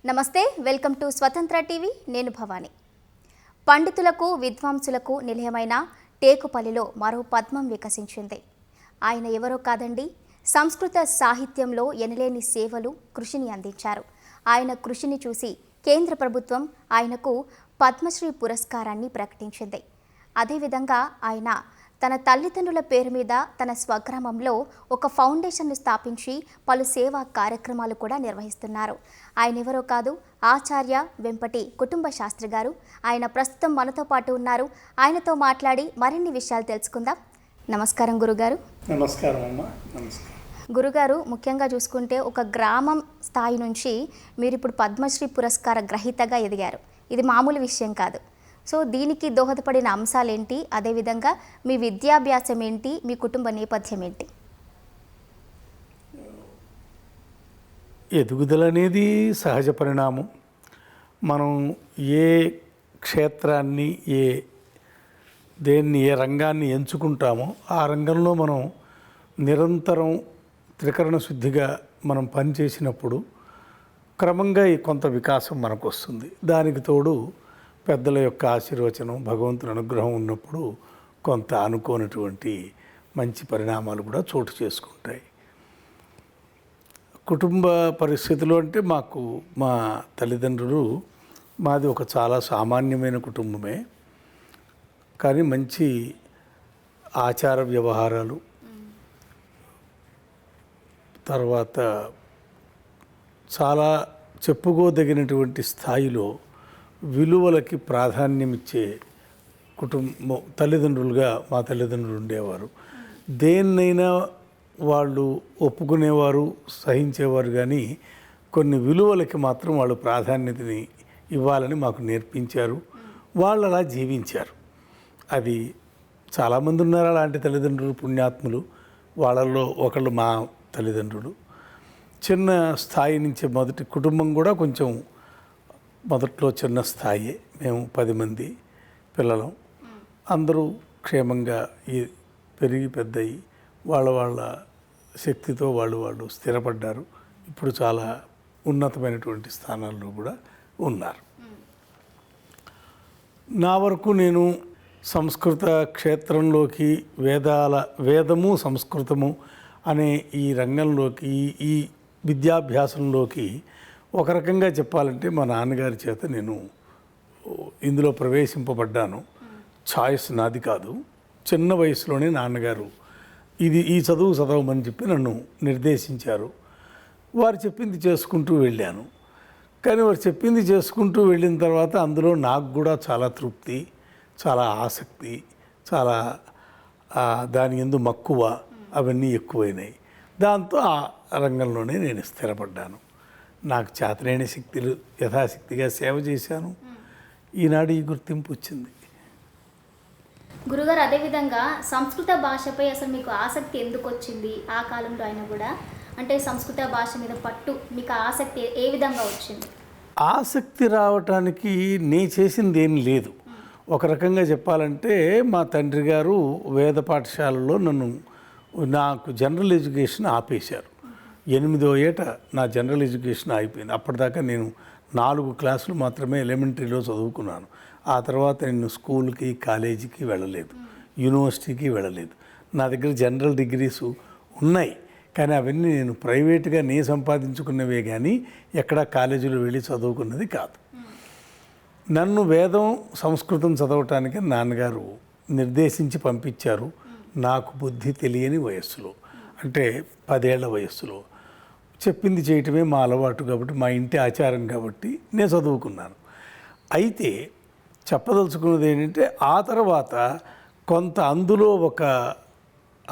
నమస్తే, welcome to స్వతంత్ర TV. నేను భవాని. పండితులకు విద్వాంసులకు నిలయమైన టేకుపల్లిలో మరో పద్మం వికసించింది. ఆయన ఎవరో కాదండి, సంస్కృత సాహిత్యంలో ఎనలేని సేవలు, కృషిని అందించారు. ఆయన కృషిని చూసి కేంద్ర ప్రభుత్వం ఆయనకు పద్మశ్రీ పురస్కారాన్ని ప్రకటించింది. అదేవిధంగా ఆయన తన తల్లిదండ్రుల పేరు మీద తన స్వగ్రామంలో ఒక ఫౌండేషన్ను స్థాపించి పలు సేవా కార్యక్రమాలు కూడా నిర్వహిస్తున్నారు. ఆయన ఎవరో కాదు, ఆచార్య వెంపటి కుటుంబ శాస్త్రి గారు. ఆయన ప్రస్తుతం మనతో పాటు ఉన్నారు. ఆయనతో మాట్లాడి మరిన్ని విషయాలు తెలుసుకుందాం. నమస్కారం గురుగారు. నమస్కారం అమ్మా. నమస్కారం గురుగారు. ముఖ్యంగా చూసుకుంటే ఒక గ్రామం స్థాయి నుంచి మీరు ఇప్పుడు పద్మశ్రీ పురస్కార గ్రహీతగా ఎదిగారు. ఇది మామూలు విషయం కాదు. సో దీనికి దోహదపడిన అంశాలు ఏంటి, అదేవిధంగా మీ విద్యాభ్యాసం ఏంటి, మీ కుటుంబ నేపథ్యం ఏంటి? ఎదుగుదల అనేది సహజ పరిణామం. మనం ఏ క్షేత్రాన్ని, ఏ రంగాన్ని ఎంచుకుంటామో ఆ రంగంలో మనం నిరంతరం త్రికరణ శుద్ధిగా మనం పనిచేసినప్పుడు క్రమంగా కొంత వికాసం మనకు వస్తుంది. దానికి తోడు పెద్దల యొక్క ఆశీర్వచనం, భగవంతుని అనుగ్రహం ఉన్నప్పుడు కొంత అనుకోనటువంటి మంచి పరిణామాలు కూడా చోటు చేసుకుంటాయి. కుటుంబ పరిస్థితులు అంటే మా తల్లిదండ్రులు, మాది ఒక చాలా సామాన్యమైన కుటుంబమే, కానీ మంచి ఆచార వ్యవహారాలు, తర్వాత చాలా చెప్పుకోదగినటువంటి స్థాయిలో విలువలకి ప్రాధాన్యమిచ్చే కుటుంబం తల్లిదండ్రులుగా మా తల్లిదండ్రులు ఉండేవారు. దేన్నైనా వాళ్ళు ఒప్పుకునేవారు, సహించేవారు, కానీ కొన్ని విలువలకి మాత్రం వాళ్ళు ప్రాధాన్యతని ఇవ్వాలని మాకు నేర్పించారు. వాళ్ళు అలా జీవించారు. అది చాలామంది ఉన్నారు అలాంటి తల్లిదండ్రులు, పుణ్యాత్ములు. వాళ్ళల్లో ఒకళ్ళు మా తల్లిదండ్రులు. చిన్న స్థాయి నుంచి మొదటి కుటుంబం కూడా కొంచెం మొదట్లో చిన్న స్థాయి. మేము 10 మంది పిల్లలం. అందరూ క్షేమంగా పెరిగి పెద్దయి వాళ్ళ శక్తితో వాళ్ళు స్థిరపడ్డారు. ఇప్పుడు చాలా ఉన్నతమైనటువంటి స్థానాల్లో కూడా ఉన్నారు. నా వరకు నేను సంస్కృత క్షేత్రంలోకి, వేదము సంస్కృతము అనే ఈ రంగంలోకి, ఈ విద్యాభ్యాసంలోకి ఒక రకంగా చెప్పాలంటే మా నాన్నగారి చేత నేను ఇందులో ప్రవేశింపబడ్డాను. చాయిస్ నాది కాదు. చిన్న వయసులోనే నాన్నగారు ఈ చదువు చదవమని చెప్పి నన్ను నిర్దేశించారు. వారు చెప్పింది చేసుకుంటూ వెళ్ళాను. కానీ వారు చెప్పింది చేసుకుంటూ వెళ్ళిన తర్వాత అందులో నాకు కూడా చాలా తృప్తి, చాలా ఆసక్తి, చాలా దాని యందు మక్కువ అవన్నీ ఎక్కువైనాయి. దాంతో ఆ రంగంలోనే నేను స్థిరపడ్డాను. నాకు చేతనైన శక్తులు యథాశక్తిగా సేవ చేశాను. ఈనాడు ఈ గుర్తింపు వచ్చింది. గురుగారు, అదేవిధంగా సంస్కృత భాషపై అసలు మీకు ఆసక్తి ఎందుకు వచ్చింది? ఆ కాలంలో అయినా కూడా అంటే సంస్కృత భాష మీద పట్టు, మీకు ఆసక్తి ఏ విధంగా వచ్చింది? ఆసక్తి రావటానికి నేను చేసింది ఏం లేదు. ఒక రకంగా చెప్పాలంటే మా తండ్రి గారు వేద పాఠశాలలో నాకు జనరల్ ఎడ్యుకేషన్ ఆపేశారు. 8వ ఏట నా జనరల్ ఎడ్యుకేషన్ అయిపోయింది. అప్పటిదాకా నేను 4 క్లాసులు మాత్రమే ఎలిమెంటరీలో చదువుకున్నాను. ఆ తర్వాత నేను స్కూల్కి, కాలేజీకి వెళ్ళలేదు, యూనివర్సిటీకి వెళ్ళలేదు. నా దగ్గర జనరల్ డిగ్రీస్ ఉన్నాయి, కానీ అవన్నీ నేను ప్రైవేట్గా సంపాదించుకున్నవే, కానీ ఎక్కడా కాలేజీలో వెళ్ళి చదువుకున్నది కాదు. నన్ను వేదం, సంస్కృతం చదవటానికి నాన్నగారు నిర్దేశించి పంపించారు. నాకు బుద్ధి తెలియని వయస్సులో, అంటే 10 ఏళ్ల వయస్సులో. చెప్పింది చేయటమే మా అలవాటు కాబట్టి, మా ఇంటి ఆచారం కాబట్టి నేను చదువుకున్నాను. అయితే చెప్పదలుచుకున్నది ఏంటంటే, ఆ తర్వాత కొంత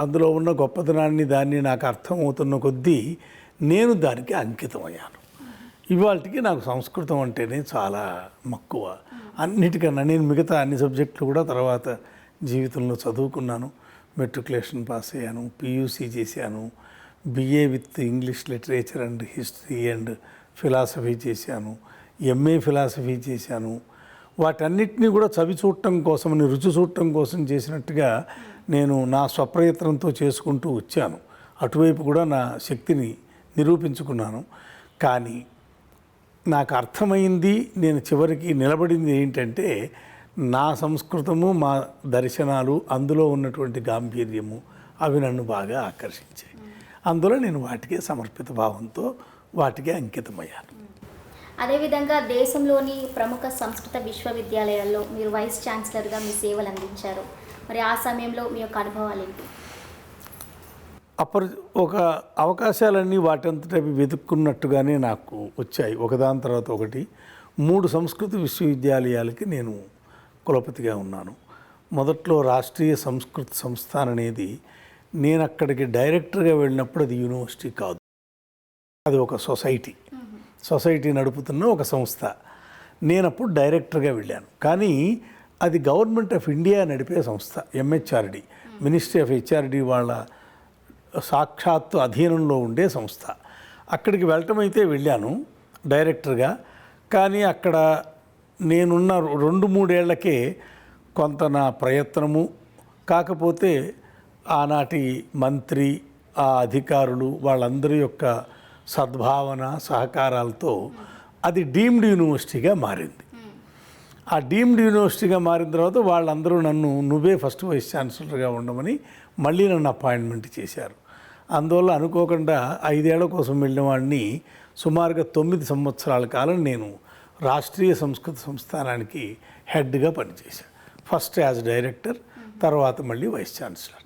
అందులో ఉన్న గొప్పతనాన్ని, దాన్ని నాకు అర్థమవుతున్న కొద్దీ నేను దానికి అంకితమయ్యాను. ఇవాళకి నాకు సంస్కృతం అంటేనే చాలా మక్కువ. అన్నిటికన్నా నేను మిగతా అన్ని సబ్జెక్టులు కూడా తర్వాత జీవితంలో చదువుకున్నాను. మెట్రికులేషన్ పాస్ అయ్యాను, PUC చేశాను, BA with English literature and history and philosophy చేశాను, MA ఫిలాసఫీ చేశాను. వాటన్నిటినీ కూడా చవి చూడటం కోసం, రుచి చూడటం కోసం చేసినట్టుగా నేను నా స్వప్రయత్నంతో చేసుకుంటూ వచ్చాను. అటువైపు కూడా నా శక్తిని నిరూపించుకున్నాను. కానీ నాకు అర్థమైంది, నేను చివరికి నిలబడింది ఏంటంటే నా సంస్కృతము, మా దర్శనాలు, అందులో ఉన్నటువంటి గాంభీర్యము అవి నన్ను బాగా ఆకర్షించాయి. అందులో నేను వాటికే సమర్పిత భావంతో వాటికే అంకితమయ్యాను. అదేవిధంగా దేశంలోని ప్రముఖ సంస్కృత విశ్వవిద్యాలయాల్లో మీరు వైస్ ఛాన్సలర్గా మీ సేవలు అందించారు. మరి ఆ సమయంలో మీ యొక్క అనుభవాలు ఏంటి? ఒక అవకాశాలన్నీ వాటంతట అవి వెతుక్కున్నట్టుగానే నాకు వచ్చాయి. ఒకదాని తర్వాత ఒకటి 3 సంస్కృత విశ్వవిద్యాలయాలకి నేను కులపతిగా ఉన్నాను. మొదట్లో రాష్ట్రీయ సంస్కృత సంస్థాన్ అనేది నేను అక్కడికి డైరెక్టర్గా వెళ్ళినప్పుడు అది యూనివర్సిటీ కాదు, అది ఒక సొసైటీ నడుపుతున్న ఒక సంస్థ. నేను అప్పుడు డైరెక్టర్గా వెళ్ళాను. కానీ అది గవర్నమెంట్ ఆఫ్ ఇండియా నడిపే సంస్థ, ఎంహెచ్ఆర్డి, మినిస్ట్రీ ఆఫ్ హెచ్ఆర్డి వాళ్ళ సాక్షాత్తు అధీనంలో ఉండే సంస్థ. అక్కడికి వెళ్ళటం అయితే వెళ్ళాను డైరెక్టర్గా. కానీ అక్కడ నేనున్న 2-3 ఏళ్లకే కొంత నా ప్రయత్నము, కాకపోతే ఆనాటి మంత్రి, ఆ అధికారులు వాళ్ళందరి యొక్క సద్భావన సహకారాలతో అది డీమ్డ్ యూనివర్సిటీగా మారింది. ఆ డీమ్డ్ యూనివర్సిటీగా మారిన తర్వాత వాళ్ళందరూ నన్ను నువ్వే ఫస్ట్ వైస్ ఛాన్సలర్గా ఉండమని మళ్ళీ నన్ను అపాయింట్మెంట్ చేశారు. అందువల్ల అనుకోకుండా 5 ఏళ్ల కోసం వెళ్ళిన వాడిని సుమారుగా 9 సంవత్సరాల కాలం నేను రాష్ట్రీయ సంస్కృత సంస్థానానికి హెడ్గా పనిచేశాను. ఫస్ట్ యాజ్ డైరెక్టర్, తర్వాత మళ్ళీ వైస్ ఛాన్సలర్.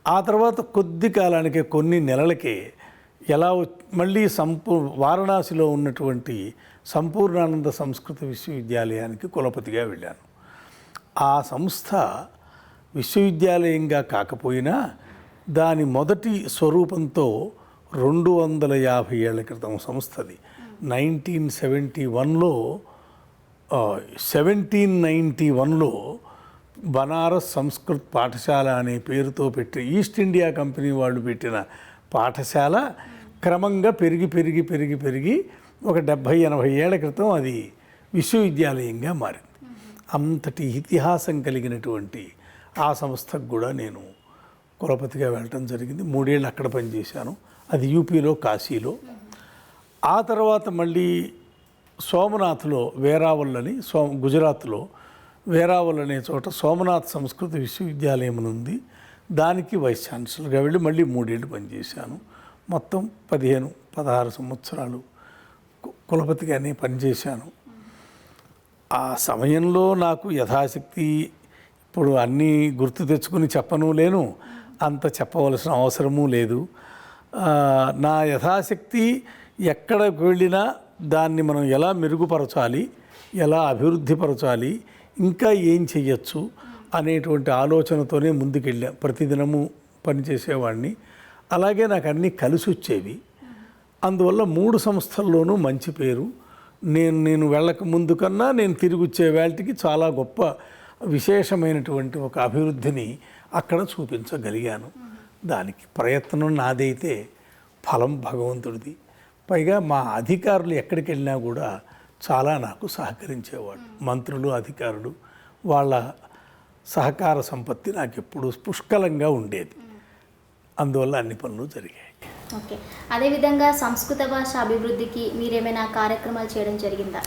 ఆ తర్వాత కొద్ది కాలానికే, కొన్ని నెలలకే మళ్ళీ వారణాసిలో ఉన్నటువంటి సంపూర్ణానంద సంస్కృత విశ్వవిద్యాలయానికి కులపతిగా వెళ్ళాను. ఆ సంస్థ విశ్వవిద్యాలయంగా కాకపోయినా దాని మొదటి స్వరూపంతో 250 ఏళ్ల క్రితం సంస్థది. 1791లో బనారస్ సంస్కృత్ పాఠశాల అనే పేరుతో పెట్టి ఈస్ట్ ఇండియా కంపెనీ వాళ్ళు పెట్టిన పాఠశాల క్రమంగా పెరిగి ఒక 70-80 ఏళ్ల క్రితం అది విశ్వవిద్యాలయంగా మారింది. అంతటి ఇతిహాసం కలిగినటువంటి ఆ సంస్థకు కూడా నేను కులపతిగా వెళ్ళటం జరిగింది. 3 ఏళ్ళు అక్కడ పనిచేశాను. అది యూపీలో, కాశీలో. ఆ తర్వాత మళ్ళీ సోమనాథ్లో, గుజరాత్లో వేరావల్ అనే చోట సోమనాథ్ సంస్కృత విశ్వవిద్యాలయం ఉంది. దానికి వైస్ ఛాన్సలర్గా వెళ్ళి మళ్ళీ 3 ఏళ్ళు పనిచేశాను. మొత్తం 15-16 సంవత్సరాలు కులపతిగానే పనిచేశాను. ఆ సమయంలో నాకు యథాశక్తి, ఇప్పుడు అన్నీ గుర్తు తెచ్చుకుని చెప్పను లేను, అంత చెప్పవలసిన అవసరమూ లేదు. నా యథాశక్తి ఎక్కడికి వెళ్ళినా దాన్ని మనం ఎలా మెరుగుపరచాలి, ఎలా అభివృద్ధిపరచాలి, ఇంకా ఏం చెయ్యొచ్చు అనేటువంటి ఆలోచనతోనే ముందుకెళ్ళా. ప్రతిదినము పనిచేసేవాడిని. అలాగే నాకు అన్నీ కలిసి వచ్చేవి. అందువల్ల 3 సంస్థల్లోనూ మంచి పేరు. నేను వెళ్ళక ముందు కన్నా నేను తిరిగి వచ్చే వేళటికి చాలా గొప్ప విశేషమైనటువంటి ఒక అభివృద్ధిని అక్కడ చూపించగలిగాను. దానికి ప్రయత్నం నాదైతే ఫలం భగవంతుడిది. పైగా మా అధికారులు ఎక్కడికి వెళ్ళినా కూడా చాలా నాకు సహకరించేవాడు. మంత్రులు, అధికారులు, వాళ్ళ సహకార సంపత్తి నాకు ఎప్పుడూ పుష్కలంగా ఉండేది. అందువల్ల అన్ని పనులు జరిగాయి. ఓకే, అదేవిధంగా సంస్కృత భాష అభివృద్ధికి మీరేమైనా కార్యక్రమాలు చేయడం జరిగిందా?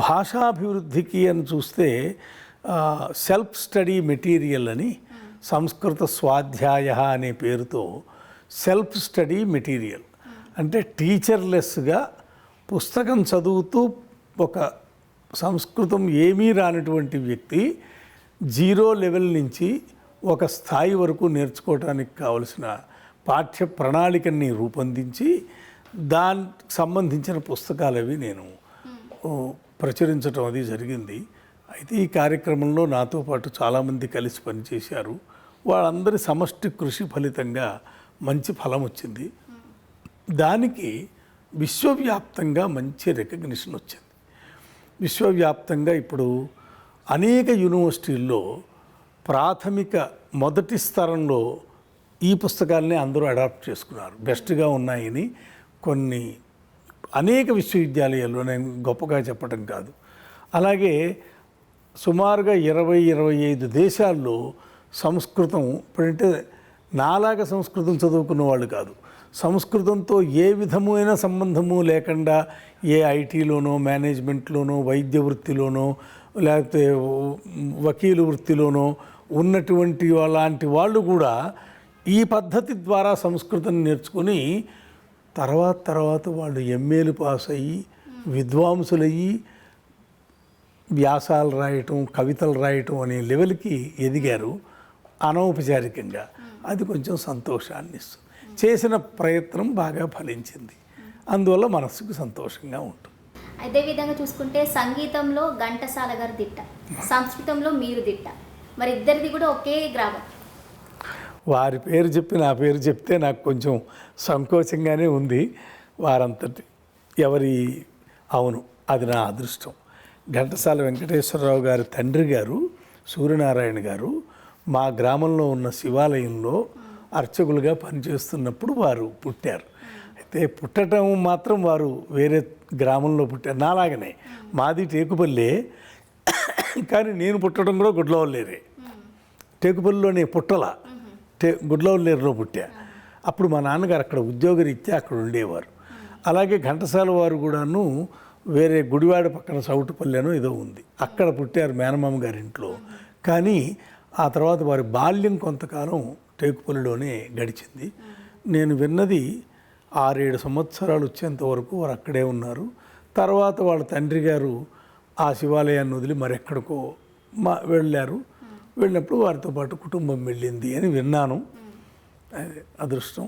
భాషాభివృద్ధికి అని చూస్తే సెల్ఫ్ స్టడీ మెటీరియల్ అని సంస్కృత స్వాధ్యాయ అనే పేరుతో సెల్ఫ్ స్టడీ మెటీరియల్, అంటే టీచర్లెస్గా పుస్తకం చదువుతూ ఒక సంస్కృతం ఏమీ రానటువంటి వ్యక్తి 0 లెవెల్ నుంచి ఒక స్థాయి వరకు నేర్చుకోవడానికి కావలసిన పాఠ్య ప్రణాళికని రూపొందించి దానికి సంబంధించిన పుస్తకాలు అవి నేను ప్రచురించడం అది జరిగింది. అయితే ఈ కార్యక్రమంలో నాతో పాటు చాలామంది కలిసి పనిచేశారు. వాళ్ళందరి సమష్టి కృషి ఫలితంగా మంచి ఫలం వచ్చింది. దానికి విశ్వవ్యాప్తంగా మంచి రికగ్నిషన్ వచ్చింది. విశ్వవ్యాప్తంగా ఇప్పుడు అనేక యూనివర్సిటీల్లో ప్రాథమిక మొదటి స్థరంలో ఈ పుస్తకాలని అందరూ అడాప్ట్ చేసుకున్నారు. బెస్ట్గా ఉన్నాయని కొన్ని అనేక విశ్వవిద్యాలయాల్లో, నేను గొప్పగా చెప్పడం కాదు, అలాగే సుమారుగా 20-25 దేశాల్లో సంస్కృతం, ఇప్పుడంటే నాలాగా సంస్కృతం చదువుకున్న వాళ్ళు కాదు, సంస్కృతంతో ఏ విధమైన సంబంధము లేకుండా ఏ ఐటీలోనో మేనేజ్మెంట్లోనో వైద్య వృత్తిలోనో లేకపోతే వకీలు వృత్తిలోనో ఉన్నటువంటి అలాంటి వాళ్ళు కూడా ఈ పద్ధతి ద్వారా సంస్కృతం నేర్చుకుని తర్వాత వాళ్ళు ఎంఏలు పాస్ అయ్యి విద్వాంసులయ్యి వ్యాసాలు రాయటం కవితలు రాయటం అనే లెవెల్కి ఎదిగారు అనౌపచారికంగా. అది కొంచెం సంతోషాన్ని ఇస్తుంది. చేసిన ప్రయత్నం బాగా ఫలించింది, అందువల్ల మనసుకు సంతోషంగా ఉంటుంది. అదేవిధంగా చూసుకుంటే సంగీతంలో ఘంటసాల గారు దిట్ట, సంస్కృతంలో మీరు దిట్ట, మరి ఇద్దరిది కూడా ఒకే గ్రామం. వారి పేరు చెప్పి నా పేరు చెప్తే నాకు కొంచెం సంకోచంగానే ఉంది. వారంతటి ఎవరి అవును, అది నా అదృష్టం. ఘంటసాల వెంకటేశ్వరరావు గారి తండ్రి గారు సూర్యనారాయణ గారు మా గ్రామంలో ఉన్న శివాలయంలో అర్చకులుగా పనిచేస్తున్నప్పుడు వారు పుట్టారు. అయితే పుట్టడం మాత్రం వారు వేరే గ్రామంలో పుట్టారు. నాలాగనే మాది టేకుపల్లే, కానీ నేను పుట్టడం కూడా గుడ్లవల్లేరే. టేకుపల్లిలోనే పుట్టల, గుడ్లవల్లేరులో పుట్టా. అప్పుడు మా నాన్నగారు అక్కడ ఉద్యోగరీత్యా అక్కడ ఉండేవారు. అలాగే ఘంటసాల వారు కూడాను వేరే గుడివాడ పక్కన సౌటుపల్లెనో ఏదో ఉంది, అక్కడ పుట్టారు మేనమామ గారి ఇంట్లో. కానీ ఆ తర్వాత వారి బాల్యం కొంతకాలం టేకుపల్లిలోనే గడిచింది. నేను విన్నది 6-7 సంవత్సరాలు వచ్చేంత వరకు వారు అక్కడే ఉన్నారు. తర్వాత వాళ్ళ తండ్రి గారు ఆ శివాలయాన్ని వదిలి మరెక్కడికో వెళ్ళారు. వెళ్ళినప్పుడు వారితో పాటు కుటుంబం వెళ్ళింది అని విన్నాను. అదే అదృష్టం.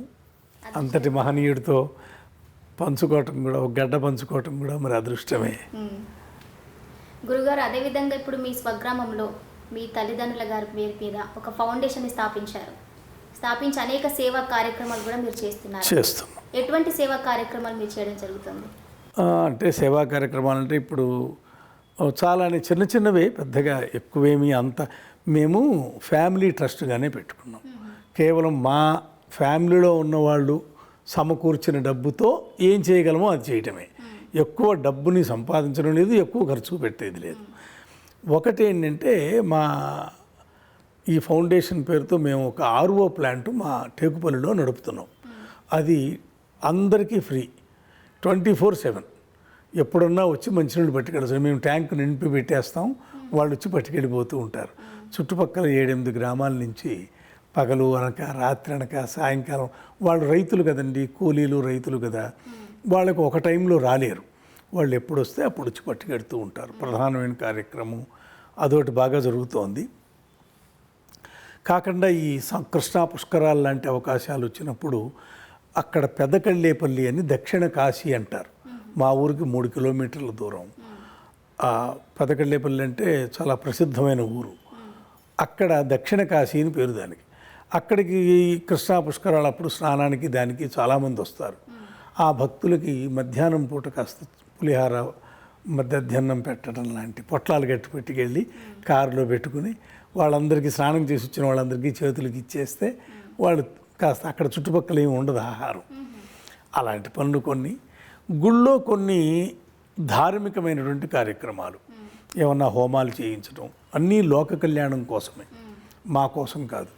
అంతటి మహనీయుడితో పంచుకోవటం కూడా, ఒక గడ్డ పంచుకోవటం కూడా మరి అదృష్టమే. గురుగారు, అదేవిధంగా ఇప్పుడు మీ స్వగ్రామంలో మీ తల్లిదండ్రుల గారి పేరు మీద ఒక ఫౌండేషన్ స్థాపించి అనేక సేవా కార్యక్రమాలు కూడా మీరు చేస్తున్నాం. ఎటువంటి సేవా కార్యక్రమాలు మీరు చేయడం జరుగుతుంది? అంటే సేవా కార్యక్రమాలు అంటే ఇప్పుడు చాలా చిన్న చిన్నవే, పెద్దగా ఎక్కువేమీ అంత. మేము ఫ్యామిలీ ట్రస్ట్గానే పెట్టుకున్నాం. కేవలం మా ఫ్యామిలీలో ఉన్నవాళ్ళు సమకూర్చిన డబ్బుతో ఏం చేయగలమో అది చేయటమే. ఎక్కువ డబ్బుని సంపాదించడం లేదు, ఎక్కువ ఖర్చు పెట్టేది లేదు. ఒకటి ఏంటంటే, మా ఈ ఫౌండేషన్ పేరుతో మేము ఒక RO ప్లాంట్ మా టేకుపల్లిలో నడుపుతున్నాం. అది అందరికీ ఫ్రీ, 24/7. ఎప్పుడన్నా వచ్చి మంచినీళ్ళు పట్టుకెళ్తారు. మేము ట్యాంక్ నింపి పెట్టేస్తాం, వాళ్ళు వచ్చి పట్టుకెళ్ళిపోతూ ఉంటారు. చుట్టుపక్కల 7-8 గ్రామాల నుంచి పగలు అనక రాత్రి అనక సాయంకాలం, వాళ్ళు రైతులు కదండి, కూలీలు రైతులు కదా, వాళ్ళకు ఒక టైంలో రాలేరు. వాళ్ళు ఎప్పుడు వస్తే అప్పుడు వచ్చి పట్టుకెడుతూ ఉంటారు. ప్రధానమైన కార్యక్రమం అదొకటి బాగా జరుగుతోంది. కాకుండా ఈ కృష్ణా పుష్కరాలు లాంటి అవకాశాలు వచ్చినప్పుడు అక్కడ పెదకళ్ళేపల్లి అని దక్షిణ కాశీ అంటారు. మా ఊరికి 3 కిలోమీటర్ల దూరం. పెదకళ్ళేపల్లి అంటే చాలా ప్రసిద్ధమైన ఊరు. అక్కడ దక్షిణ కాశీ అని పేరు దానికి. అక్కడికి కృష్ణా పుష్కరాలు అప్పుడు స్నానానికి దానికి చాలామంది వస్తారు. ఆ భక్తులకి మధ్యాహ్నం పూట కాస్త పులిహార మధ్యాహ్నం పెట్టడం లాంటి పొట్లాలు గట్టి పెట్టుకెళ్ళి కారులో పెట్టుకుని వాళ్ళందరికీ, స్నానం చేసి వచ్చిన వాళ్ళందరికీ చేతులకి ఇచ్చేస్తే వాళ్ళు కాస్త అక్కడ చుట్టుపక్కల ఏమి ఉండదు ఆహారం. అలాంటి పనులు కొన్ని. గుళ్ళో కొన్ని ధార్మికమైనటువంటి కార్యక్రమాలు, ఏమన్నా హోమాలు చేయించడం, అన్నీ లోక కళ్యాణం కోసమే, మా కోసం కాదు.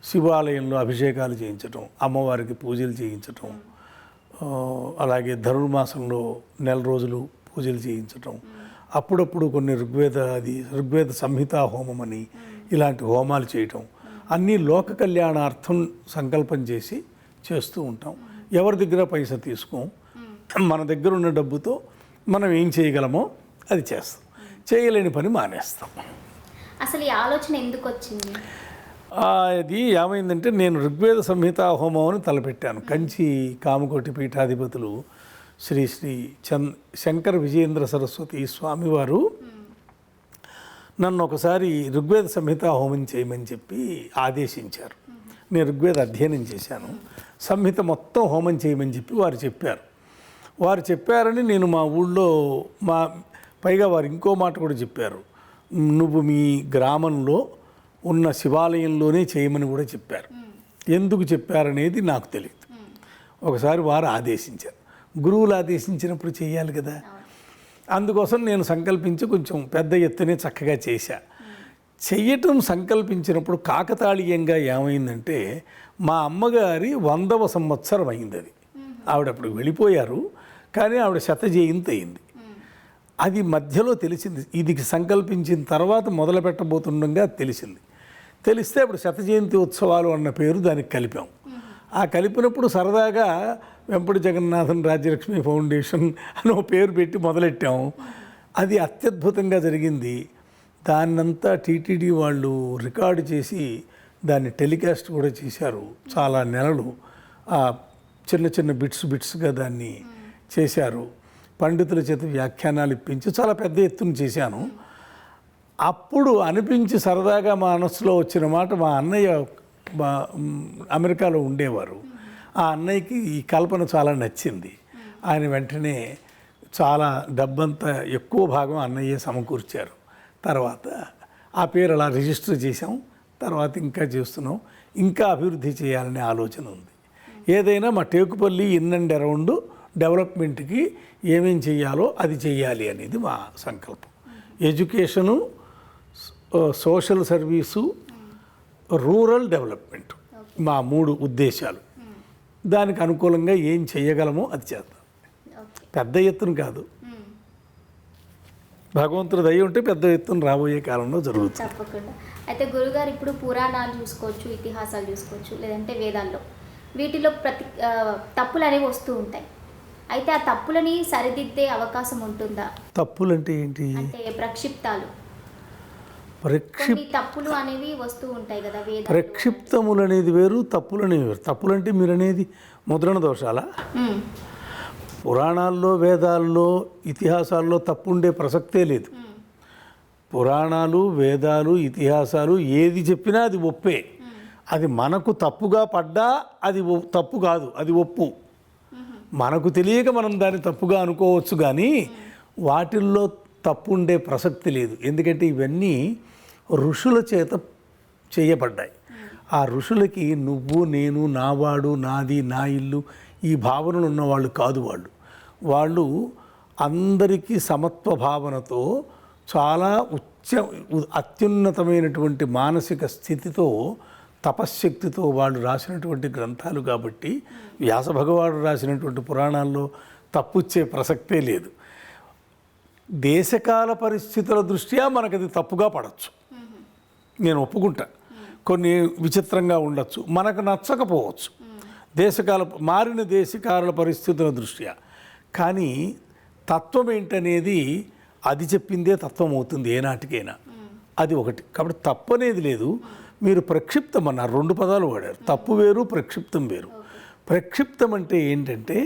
శివాలయంలో అభిషేకాలు చేయించటం, అమ్మవారికి పూజలు చేయించటం, అలాగే ధనుర్మాసంలో 1 రోజులు పూజలు చేయించటం, అప్పుడప్పుడు కొన్ని ఋగ్వేద సంహితా హోమం అని ఇలాంటి హోమాలు చేయటం, అన్నీ లోక కళ్యాణార్థం సంకల్పం చేసి చేస్తూ ఉంటాం. ఎవరి దగ్గర పైసా తీసుకోం. మన దగ్గర ఉన్న డబ్బుతో మనం ఏం చేయగలమో అది చేస్తాం, చేయలేని పని మానేస్తాం. అసలు ఈ ఆలోచన ఎందుకు వచ్చింది? అది ఏమైందంటే, నేను ఋగ్వేద సంహిత హోమం అని తలపెట్టాను. కంచి కామకోటి పీఠాధిపతులు శ్రీ శంకర విజయేంద్ర సరస్వతి స్వామివారు నన్ను ఒకసారి ఋగ్వేద సంహిత హోమం చేయమని చెప్పి ఆదేశించారు. నేను ఋగ్వేద అధ్యయనం చేశాను. సంహిత మొత్తం హోమం చేయమని చెప్పి వారు చెప్పారు. వారు చెప్పారని నేను మా ఊళ్ళో పైగా వారు ఇంకో మాట కూడా చెప్పారు, నువ్వు మీ గ్రామంలో ఉన్న శివాలయంలోనే చేయమని కూడా చెప్పారు. ఎందుకు చెప్పారనేది నాకు తెలియదు. ఒకసారి వారు ఆదేశించారు. గురువులు ఆదేశించినప్పుడు చేయాలి కదా. అందుకోసం నేను సంకల్పించి కొంచెం పెద్ద ఎత్తునే చక్కగా చేశా. చెయ్యటం సంకల్పించినప్పుడు కాకతాళీయంగా ఏమైందంటే మా అమ్మగారి 100వ సంవత్సరం అయింది. అది ఆవిడ అప్పుడు వెళ్ళిపోయారు, కానీ ఆవిడ 100 జయంతి అయింది. అది మధ్యలో తెలిసింది, ఇది సంకల్పించిన తర్వాత మొదలు పెట్టబోతుండగా తెలిసింది. తెలిస్తే అప్పుడు 100 జయంతి ఉత్సవాలు అన్న పేరు దానికి కలిపాం. ఆ కలిపినప్పుడు సరదాగా వెంపటి జగన్నాథన్ రాజ్యలక్ష్మి ఫౌండేషన్ అని ఒక పేరు పెట్టి మొదలెట్టాం. అది అత్యద్భుతంగా జరిగింది. దాన్నంతా టీటీడీ వాళ్ళు రికార్డు చేసి దాన్ని టెలికాస్ట్ కూడా చేశారు. చాలా నెలలు చిన్న చిన్న బిట్స్గా దాన్ని చేశారు. పండితుల చేత వ్యాఖ్యానాలు ఇప్పించి చాలా పెద్ద ఎత్తున చేశాను. అప్పుడు అనిపించి సరదాగా మా మనసులో వచ్చిన మాట, మా అన్నయ్య అమెరికాలో ఉండేవారు. ఆ అన్నయ్యకి ఈ కల్పన చాలా నచ్చింది. ఆయన వెంటనే చాలా డబ్బంతా ఎక్కువ భాగం అన్నయ్యే సమకూర్చారు. తర్వాత ఆ పేరు అలా రిజిస్టర్ చేసాం. తర్వాత ఇంకా చేస్తున్నాం, ఇంకా అభివృద్ధి చేయాలనే ఆలోచన ఉంది. ఏదైనా మా టేకుపల్లి ఇన్ అండ్ అరౌండ్ డెవలప్మెంట్కి ఏమేం చేయాలో అది చేయాలి అనేది మా సంకల్పం. Education, social service, rural development, మా 3 ఉద్దేశాలు. దానికి అనుకూలంగా ఏం చేయగలమో అది చేద్దాం. పెద్ద ఎత్తున కాదు, భగవంతుడి దయ ఉంటే పెద్ద ఎత్తున రాబోయే కాలంలో జరుగుతుంది. తప్పకుండా. అయితే గురుగారు ఇప్పుడు పురాణాలు చూసుకోవచ్చు, ఇతిహాసాలు చూసుకోవచ్చు, లేదంటే వేదాల్లో వీటిలో తప్పులు అనేవి వస్తూ ఉంటాయి. అయితే ఆ తప్పులని సరిదిద్దే అవకాశం ఉంటుందా? తప్పులు అంటే ఏంటి? అంటే ప్రక్షిప్తాలు, తప్పులు అనేవి వస్తూ ఉంటాయి కదా. ప్రక్షిప్తములు అనేది వేరు, తప్పులు అనేవి వేరు. తప్పులు అంటే మీరు అనేది ముద్రణ దోషాలా? పురాణాల్లో, వేదాల్లో, ఇతిహాసాల్లో తప్పు ఉండే ప్రసక్తే లేదు. పురాణాలు, వేదాలు, ఇతిహాసాలు ఏది చెప్పినా అది ఒప్పే. అది మనకు తప్పుగా పడ్డా అది తప్పు కాదు, అది ఒప్పు. మనకు తెలియక మనం దాన్ని తప్పుగా అనుకోవచ్చు, కానీ వాటిల్లో తప్పు ఉండే ప్రసక్తి లేదు. ఎందుకంటే ఇవన్నీ ఋషుల చేత చేయబడ్డాయి. ఆ ఋషులకి నువ్వు, నేను, నావాడు, నాది, నా ఇల్లు ఈ భావనలు ఉన్నవాళ్ళు కాదు. వాళ్ళు అందరికీ సమత్వ భావనతో చాలా అత్యున్నతమైనటువంటి మానసిక స్థితితో, తపశ్శక్తితో వాళ్ళు రాసినటువంటి గ్రంథాలు. కాబట్టి వ్యాస భగవానుడు రాసినటువంటి పురాణాల్లో తప్పుచ్చే ప్రసక్తే లేదు. దేశకాల పరిస్థితుల దృష్ట్యా మనకది తప్పుగా పడవచ్చు, నేను ఒప్పుకుంటా. కొన్ని విచిత్రంగా ఉండొచ్చు, మనకు నచ్చకపోవచ్చు, మారిన దేశకాల పరిస్థితుల దృష్ట్యా. కానీ తత్వం ఏంటనేది అది చెప్పిందే తత్వం అవుతుంది ఏనాటికైనా. అది ఒకటి. కాబట్టి తప్పు అనేది లేదు. మీరు ప్రక్షిప్తం అన్నారు, 2 పదాలు వాడారు. తప్పు వేరు, ప్రక్షిప్తం వేరు. ప్రక్షిప్తం అంటే ఏంటంటే,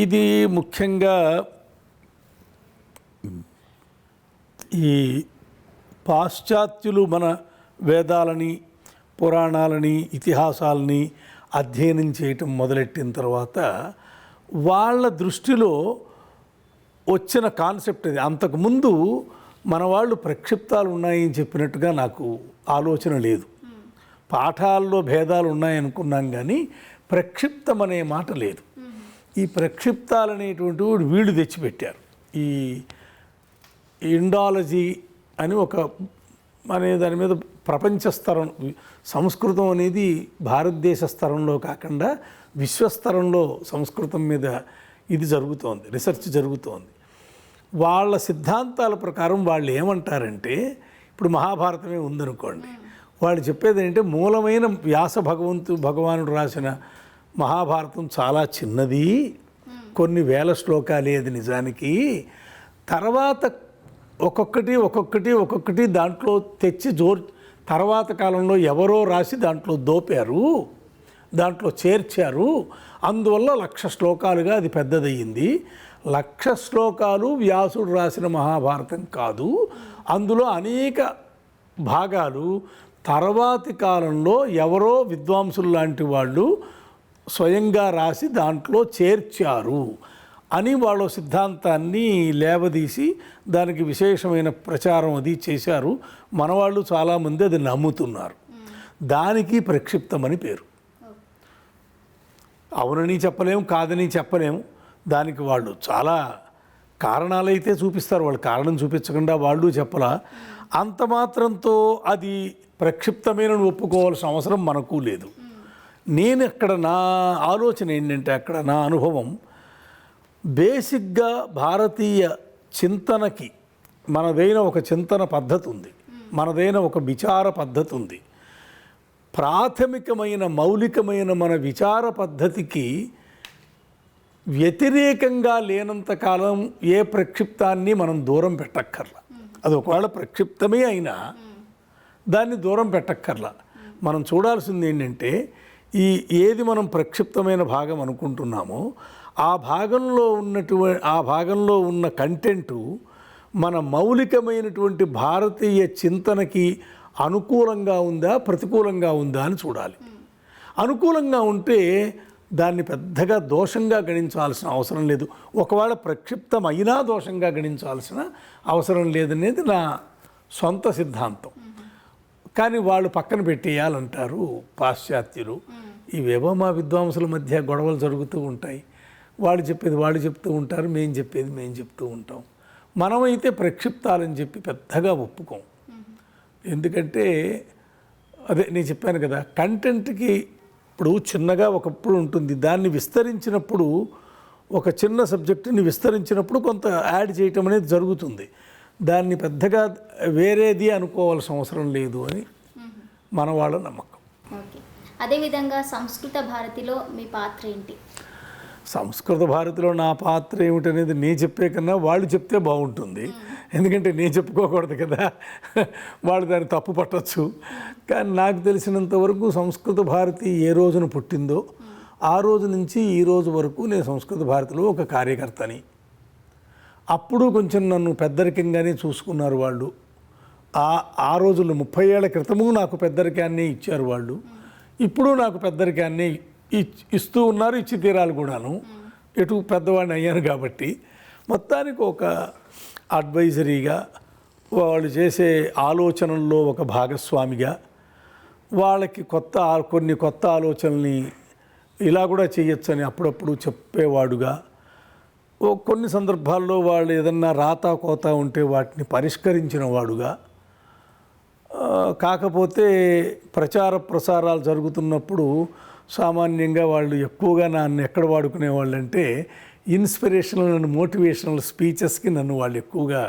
ఇది ముఖ్యంగా ఈ పాశ్చాత్యులు మన వేదాలని, పురాణాలని, ఇతిహాసాలని అధ్యయనం చేయటం మొదలెట్టిన తర్వాత వాళ్ళ దృష్టిలో వచ్చిన కాన్సెప్ట్ అది. అంతకుముందు మన వాళ్ళు ప్రక్షిప్తాలు ఉన్నాయని చెప్పినట్టుగా నాకు ఆలోచన లేదు. పాఠాల్లో భేదాలు ఉన్నాయనుకున్నాం, కానీ ప్రక్షిప్తం అనే మాట లేదు. ఈ ప్రక్షిప్తాలు అనేటువంటి వీళ్ళు తెచ్చిపెట్టారు. ఈ ఇండాలజీ అని అనే దాని మీద ప్రపంచ స్తరం, సంస్కృతం అనేది భారతదేశ స్తరంలో కాకుండా విశ్వస్తరంలో సంస్కృతం మీద ఇది జరుగుతోంది, రీసెర్చ్ జరుగుతోంది. వాళ్ళ సిద్ధాంతాల ప్రకారం వాళ్ళు ఏమంటారంటే, ఇప్పుడు మహాభారతమే ఉందనుకోండి, వాళ్ళు చెప్పేది ఏంటంటే మూలమైన వ్యాస భగవానుడు రాసిన మహాభారతం చాలా చిన్నది, కొన్ని వేల శ్లోకాలే అది నిజానికి. తర్వాత ఒక్కొక్కటి దాంట్లో తెచ్చి తర్వాత కాలంలో ఎవరో రాసి దాంట్లో దోపారు, దాంట్లో చేర్చారు. అందువల్ల 1,00,000 శ్లోకాలుగా అది పెద్దదయ్యింది. 1,00,000 శ్లోకాలు వ్యాసుడు రాసిన మహాభారతం కాదు. అందులో అనేక భాగాలు తర్వాతి కాలంలో ఎవరో విద్వాంసులు లాంటి వాళ్ళు స్వయంగా రాసి దాంట్లో చేర్చారు అని వాళ్ళ సిద్ధాంతాన్ని లేవదీసి దానికి విశేషమైన ప్రచారం అది చేశారు. మనవాళ్ళు చాలామంది అది నమ్ముతున్నారు. దానికి ప్రక్షిప్తమని పేరు. అవునని చెప్పలేము, కాదని చెప్పలేము. దానికి వాళ్ళు చాలా కారణాలైతే చూపిస్తారు, వాళ్ళు కారణం చూపించకుండా వాళ్ళు చెప్పలా. అంత మాత్రంతో అది ప్రక్షిప్తమైన ఒప్పుకోవాల్సిన అవసరం మనకు లేదు. నేను అక్కడ నా ఆలోచన ఏంటంటే, అక్కడ నా అనుభవం బేసిక్గా భారతీయ చింతనకి మనదైన ఒక చింతన పద్ధతి ఉంది, మనదైన ఒక విచార పద్ధతి ఉంది. ప్రాథమికమైన మౌలికమైన మన విచార పద్ధతికి వ్యతిరేకంగా లేనంతకాలం ఏ ప్రక్షిప్తాన్ని మనం దూరం పెట్టక్కర్లా. అది ఒకవేళ ప్రక్షిప్తమే అయినా దాన్ని దూరం పెట్టక్కర్లా. మనం చూడాల్సింది ఏంటంటే, ఏది మనం ప్రక్షిప్తమైన భాగం అనుకుంటున్నామో ఆ భాగంలో ఉన్న కంటెంటు మన మౌలికమైనటువంటి భారతీయ చింతనకి అనుకూలంగా ఉందా ప్రతికూలంగా ఉందా అని చూడాలి. అనుకూలంగా ఉంటే దాన్ని పెద్దగా దోషంగా గణించాల్సిన అవసరం లేదు. ఒకవేళ ప్రక్షిప్తమైనా దోషంగా గణించాల్సిన అవసరం లేదనేది నా సొంత సిద్ధాంతం. కానీ వాళ్ళు పక్కన పెట్టేయాలంటారు పాశ్చాత్యులు. ఇవేవో మా విద్వాంసుల మధ్య గొడవలు జరుగుతూ ఉంటాయి. వాళ్ళు చెప్పేది వాళ్ళు చెప్తూ ఉంటారు, మేము చెప్పేది మేము చెప్తూ ఉంటాం. మనమైతే ప్రక్షిప్తాలని చెప్పి పెద్దగా ఒప్పుకోం. ఎందుకంటే అదే నేను చెప్పాను కదా, కంటెంట్కి ఇప్పుడు చిన్నగా ఒకప్పుడు ఉంటుంది, దాన్ని విస్తరించినప్పుడు ఒక చిన్న సబ్జెక్టుని విస్తరించినప్పుడు కొంత యాడ్ చేయటం అనేది జరుగుతుంది. దాన్ని పెద్దగా వేరేది అనుకోవాల్సిన అవసరం లేదు అని మన వాళ్ళ నమ్మకం. ఓకే, అదేవిధంగా సంస్కృత భారతిలో మీ పాత్ర ఏంటి? సంస్కృత భారతిలో నా పాత్ర ఏమిటనేది నేను చెప్పే కన్నా వాళ్ళు చెప్తే బాగుంటుంది. ఎందుకంటే నేను చెప్పుకోకూడదు కదా, వాళ్ళు దాన్ని తప్పు పట్టచ్చు. కానీ నాకు తెలిసినంత వరకు సంస్కృత భారతి ఏ రోజున పుట్టిందో ఆ రోజు నుంచి ఈ రోజు వరకు నేను సంస్కృత భారతిలో ఒక కార్యకర్తని. అప్పుడు కొంచెం నన్ను పెద్దరికంగానే చూసుకున్నారు వాళ్ళు. ఆ రోజుల్లో 30 ఏళ్ల క్రితము నాకు పెద్దరికాన్ని ఇచ్చారు వాళ్ళు. ఇప్పుడు నాకు పెద్దరికాన్ని ఇస్తూ ఉన్నారు, ఇచ్చి తీరాలు కూడాను. ఎటు పెద్దవాడిని అయ్యాను కాబట్టి మొత్తానికి ఒక అడ్వైజరీగా, వాళ్ళు చేసే ఆలోచనల్లో ఒక భాగస్వామిగా, వాళ్ళకి కొన్ని కొత్త ఆలోచనల్ని ఇలా కూడా చేయొచ్చని అప్పుడప్పుడు చెప్పేవాడుగా, కొన్ని సందర్భాల్లో వాళ్ళు ఏదన్నా రాతా కోత ఉంటే వాటిని పరిష్కరించిన వాడుగా, కాకపోతే ప్రచార ప్రసారాలు జరుగుతున్నప్పుడు సామాన్యంగా వాళ్ళు ఎక్కువగా నన్ను ఎక్కడ వాడుకునేవాళ్ళు అంటే ఇన్స్పిరేషనల్ అండ్ మోటివేషనల్ స్పీచెస్కి నన్ను వాళ్ళు ఎక్కువగా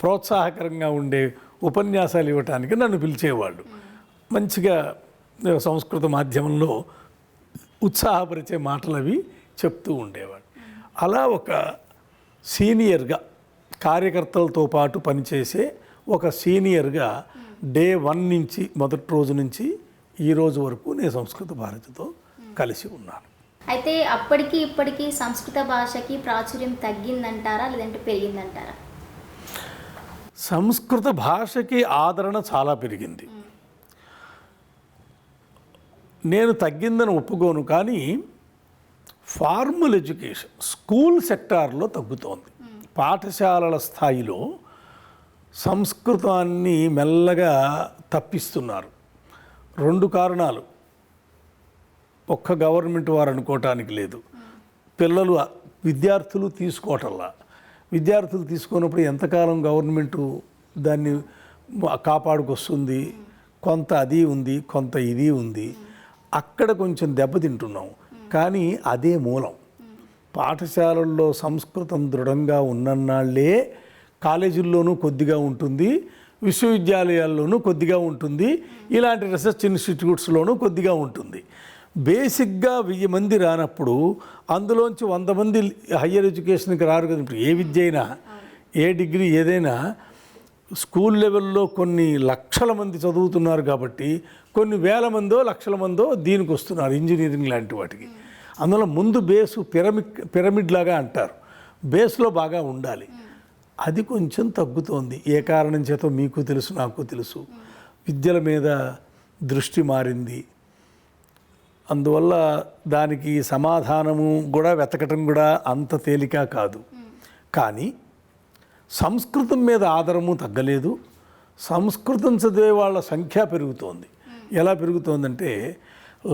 ప్రోత్సాహకరంగా ఉండే ఉపన్యాసాలు ఇవ్వటానికి నన్ను పిలిచేవాళ్ళు. మంచిగా సంస్కృత మాధ్యమంలో ఉత్సాహపరిచే మాటలు అవి చెప్తూ ఉండేవాడు. అలా ఒక సీనియర్గా, కార్యకర్తలతో పాటు పనిచేసే ఒక సీనియర్గా డే 1 నుంచి, మొదటి రోజు నుంచి ఈ రోజు వరకు నేను సంస్కృత భారతితో కలిసి ఉన్నాను. అయితే అప్పటికి ఇప్పటికీ సంస్కృత భాషకి ప్రాచుర్యం తగ్గిందంటారా లేదంటే పెరిగిందంటారా? సంస్కృత భాషకి ఆదరణ చాలా పెరిగింది. నేను తగ్గిందని ఒప్పుకోను, కానీ ఫార్మల్ ఎడ్యుకేషన్ స్కూల్ సెక్టార్లో తగ్గుతోంది. పాఠశాలల స్థాయిలో సంస్కృతాన్ని మెల్లగా తప్పిస్తున్నారు. 2 కారణాలు. ఒక్క గవర్నమెంట్ వారు అనుకోవటానికి లేదు, విద్యార్థులు తీసుకోవటంలా. విద్యార్థులు తీసుకున్నప్పుడు ఎంతకాలం గవర్నమెంటు దాన్ని కాపాడుకొస్తుంది? కొంత అది ఉంది, కొంత ఇది ఉంది. అక్కడ కొంచెం దెబ్బతింటున్నాం. కానీ అదే మూలం. పాఠశాలల్లో సంస్కృతం దృఢంగా ఉన్నన్నాళ్ళే కాలేజీల్లోనూ కొద్దిగా ఉంటుంది, విశ్వవిద్యాలయాల్లోనూ కొద్దిగా ఉంటుంది, ఇలాంటి రీసెర్చ్ ఇన్స్టిట్యూట్స్లోనూ కొద్దిగా ఉంటుంది. బేసిక్గా 1000 మంది రానప్పుడు అందులోంచి 100 మంది హయ్యర్ ఎడ్యుకేషన్కి రారు కదా. ఏ విద్య అయినా, ఏ డిగ్రీ ఏదైనా స్కూల్ లెవెల్లో కొన్ని లక్షల మంది చదువుతున్నారు కాబట్టి కొన్ని వేల మందో లక్షల మందో దీనికి వస్తున్నారు, ఇంజనీరింగ్ లాంటి వాటికి. అందులో ముందు బేసు పిరమిడ్ లాగా అంటారు, బేస్లో బాగా ఉండాలి. అది కొంచెం తగ్గుతోంది. ఏ కారణం చేతో మీకు తెలుసు, నాకు తెలుసు. విద్యల మీద దృష్టి మారింది. అందువల్ల దానికి సమాధానము కూడా వెతకటం కూడా అంత తేలిక కాదు. కానీ సంస్కృతం మీద ఆదరము తగ్గలేదు. సంస్కృతం చదివే వాళ్ళ సంఖ్య పెరుగుతోంది. ఎలా పెరుగుతోందంటే,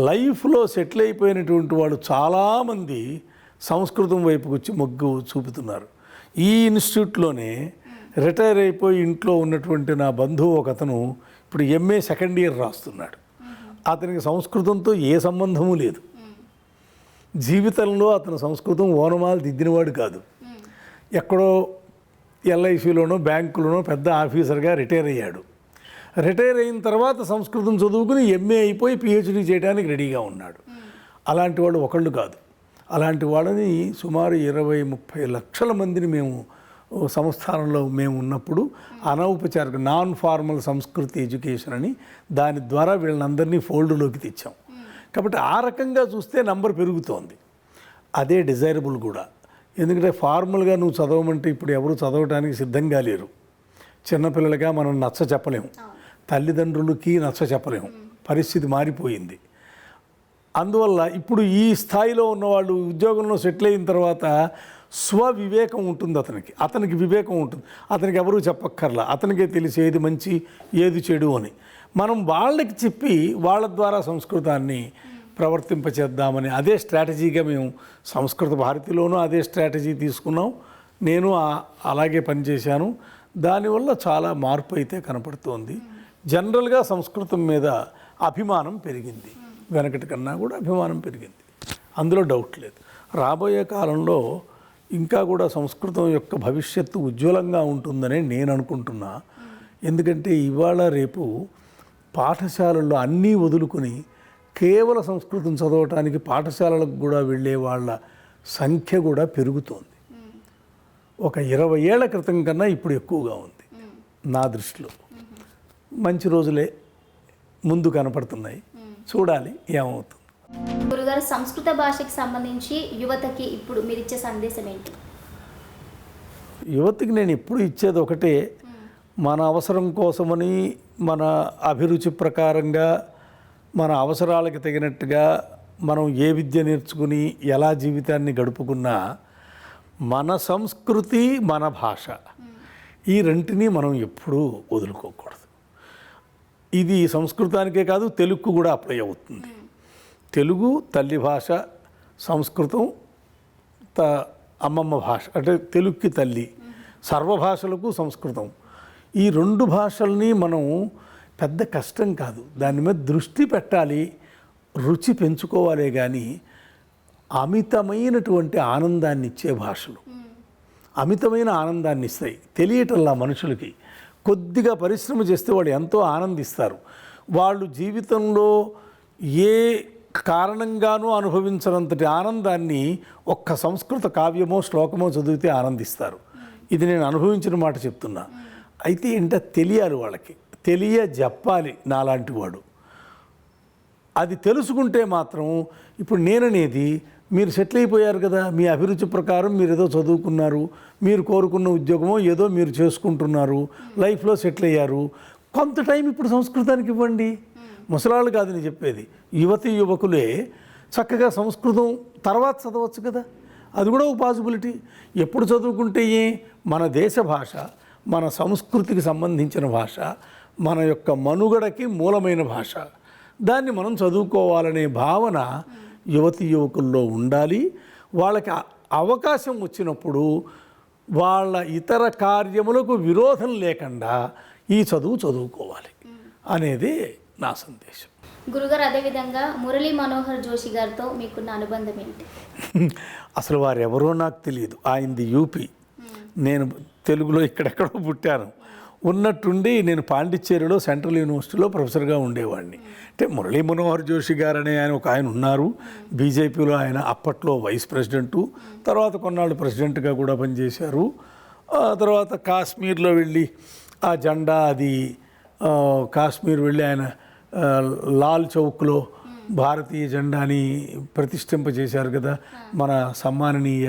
లైఫ్లో సెటిల్ అయిపోయినటువంటి వాళ్ళు చాలామంది సంస్కృతం వైపుకి వచ్చి మొగ్గు చూపుతున్నారు. ఈ ఇన్స్టిట్యూట్లోనే రిటైర్ అయిపోయి ఇంట్లో ఉన్నటువంటి నా బంధువు ఒక అతను ఇప్పుడు ఎంఏ సెకండ్ ఇయర్ రాస్తున్నాడు. అతనికి సంస్కృతంతో ఏ సంబంధము లేదు. జీవితంలో అతను సంస్కృతం ఓనమాలు దిద్దినవాడు కాదు. ఎక్కడో ఎల్ఐసిలోనో బ్యాంకులోనో పెద్ద ఆఫీసర్గా రిటైర్ అయ్యాడు. రిటైర్ అయిన తర్వాత సంస్కృతం చదువుకుని ఎంఏ అయిపోయి పిహెచ్డీ చేయడానికి రెడీగా ఉన్నాడు. అలాంటి వాళ్ళు ఒకళ్ళు కాదు. అలాంటి వాళ్ళని సుమారు 20-30 లక్షల మందిని మేము సంస్థానంలో మేము ఉన్నప్పుడు అనౌపచారిక నాన్ ఫార్మల్ సంస్కృతి ఎడ్యుకేషన్ అని దాని ద్వారా వీళ్ళందరినీ ఫోల్డ్లోకి తెచ్చాం. కాబట్టి ఆ రకంగా చూస్తే నంబర్ పెరుగుతోంది. అదే డిజైరబుల్ కూడా. ఎందుకంటే ఫార్మల్గా నువ్వు చదవమంటే ఇప్పుడు ఎవరు చదవడానికి సిద్ధంగా లేరు. చిన్నపిల్లలుగా మనం నచ్చ చెప్పలేము, తల్లిదండ్రులకి నచ్చ చెప్పలేము. పరిస్థితి మారిపోయింది. అందువల్ల ఇప్పుడు ఈ స్థాయిలో ఉన్నవాళ్ళు ఉద్యోగంలో సెటిల్ అయిన తర్వాత స్వవివేకం ఉంటుంది. అతనికి వివేకం ఉంటుంది. అతనికి ఎవరూ చెప్పక్కర్లా, అతనికే తెలిసి ఏది మంచి ఏది చెడు అని. మనం వాళ్ళకి చెప్పి వాళ్ళ ద్వారా సంస్కృతాన్ని ప్రవర్తింపచేద్దామని అదే స్ట్రాటజీగా మేము సంస్కృత భారతిలోనూ అదే స్ట్రాటజీ తీసుకున్నాం. నేను అలాగే పనిచేశాను. దానివల్ల చాలా మార్పు అయితే కనపడుతోంది. జనరల్గా సంస్కృతం మీద అభిమానం పెరిగింది. వెనకటి కన్నా కూడా అభిమానం పెరిగింది, అందులో డౌట్ లేదు. రాబోయే కాలంలో ఇంకా కూడా సంస్కృతం యొక్క భవిష్యత్తు ఉజ్వలంగా ఉంటుందని నేను అనుకుంటున్నా. ఎందుకంటే ఇవాళ రేపు పాఠశాలల్లో అన్నీ వదులుకొని కేవలం సంస్కృతం చదవటానికి పాఠశాలలకు కూడా వెళ్ళే వాళ్ళ సంఖ్య కూడా పెరుగుతోంది. ఒక 20 ఏళ్ల క్రితం కన్నా ఇప్పుడు ఎక్కువగా ఉంది నా దృష్టిలో. మంచి రోజులే ముందు కనపడుతున్నాయి. చూడాలి ఏమవుతుంది. గురుగారు, సంస్కృత భాషకి సంబంధించి యువతకి ఇప్పుడు మీరు ఇచ్చే సందేశం ఏంటి? యువతకి నేను ఎప్పుడు ఇచ్చేది ఒకటే, మన అవసరం కోసమని మన అభిరుచి ప్రకారంగా మన అవసరాలకు తగినట్టుగా మనం ఏ విద్య నేర్చుకుని ఎలా జీవితాన్ని గడుపుకున్నా మన సంస్కృతి మన భాష ఈ రెంటిని మనం ఎప్పుడూ వదులుకోకూడదు. ఇది సంస్కృతానికే కాదు తెలుగుకు కూడా అప్లై అవుతుంది. తెలుగు తల్లి భాష, సంస్కృతం అమ్మమ్మ భాష, అంటే తెలుగుకి తల్లి. సర్వభాషలకు సంస్కృతం. ఈ 2 భాషల్ని మనం పెద్ద కష్టం కాదు, దాని మీద దృష్టి పెట్టాలి, రుచి పెంచుకోవాలే కానీ అమితమైనటువంటి ఆనందాన్ని ఇచ్చే భాషలు అమితమైన ఆనందాన్ని ఇస్తాయి. తెలియటల్లా మనుషులకి కొద్దిగా పరిశ్రమ చేస్తే వాళ్ళు ఎంతో ఆనందిస్తారు. వాళ్ళు జీవితంలో ఏ కారణంగానూ అనుభవించినంతటి ఆనందాన్ని ఒక్క సంస్కృత కావ్యమో శ్లోకమో చదివితే ఆనందిస్తారు. ఇది నేను అనుభవించిన మాట చెప్తున్నా. అయితే ఏంటో తెలియాలి, వాళ్ళకి తెలియజెప్పాలి. నాలాంటి వాడు అది తెలుసుకుంటే మాత్రం, ఇప్పుడు నేననేది మీరు సెటిల్ అయిపోయారు కదా, మీ అభిరుచి ప్రకారం మీరు ఏదో చదువుకున్నారు, మీరు కోరుకున్న ఉద్యోగమో ఏదో మీరు చేసుకుంటున్నారు, లైఫ్లో సెటిల్ అయ్యారు. కొంత టైం ఇప్పుడు సంస్కృతానికి ఇవ్వండి. ముసలాళ్ళు కాదు నేను చెప్పేది, యువతి యువకులే చక్కగా సంస్కృతం తర్వాత చదవచ్చు కదా, అది కూడా ఒక పాసిబిలిటీ. ఎప్పుడు చదువుకుంటే మన దేశ భాష, మన సంస్కృతికి సంబంధించిన భాష, మన యొక్క మనుగడకి మూలమైన భాష, దాన్ని మనం చదువుకోవాలనే భావన యువతి యువకుల్లో ఉండాలి. వాళ్ళకి అవకాశం వచ్చినప్పుడు వాళ్ళ ఇతర కార్యములకు విరోధం లేకుండా ఈ చదువుకోవాలి అనేది నా సందేశం. గురుగారు, అదేవిధంగా మురళీ మనోహర్ జోషి గారితో మీకున్న అనుబంధం ఏంటి? అసలు వారెవరో నాకు తెలియదు. ఆయనది యూపీ, నేను తెలుగులో ఇక్కడెక్కడో పుట్టాను. ఉన్నట్టుండి నేను పాండిచ్చేరిలో సెంట్రల్ యూనివర్సిటీలో ప్రొఫెసర్గా ఉండేవాడిని. అంటే మురళీ మనోహర్ జోషి గారు అనే ఆయన ఉన్నారు. బీజేపీలో ఆయన అప్పట్లో వైస్ ప్రెసిడెంటు, తర్వాత కొన్నాళ్ళు ప్రెసిడెంట్గా కూడా పనిచేశారు. తర్వాత కాశ్మీర్లో వెళ్ళి ఆ జెండా అది కాశ్మీర్ వెళ్ళి ఆయన లాల్ చౌక్లో భారతీయ జెండాని ప్రతిష్ఠింపజేశారు కదా. మన సన్మాననీయ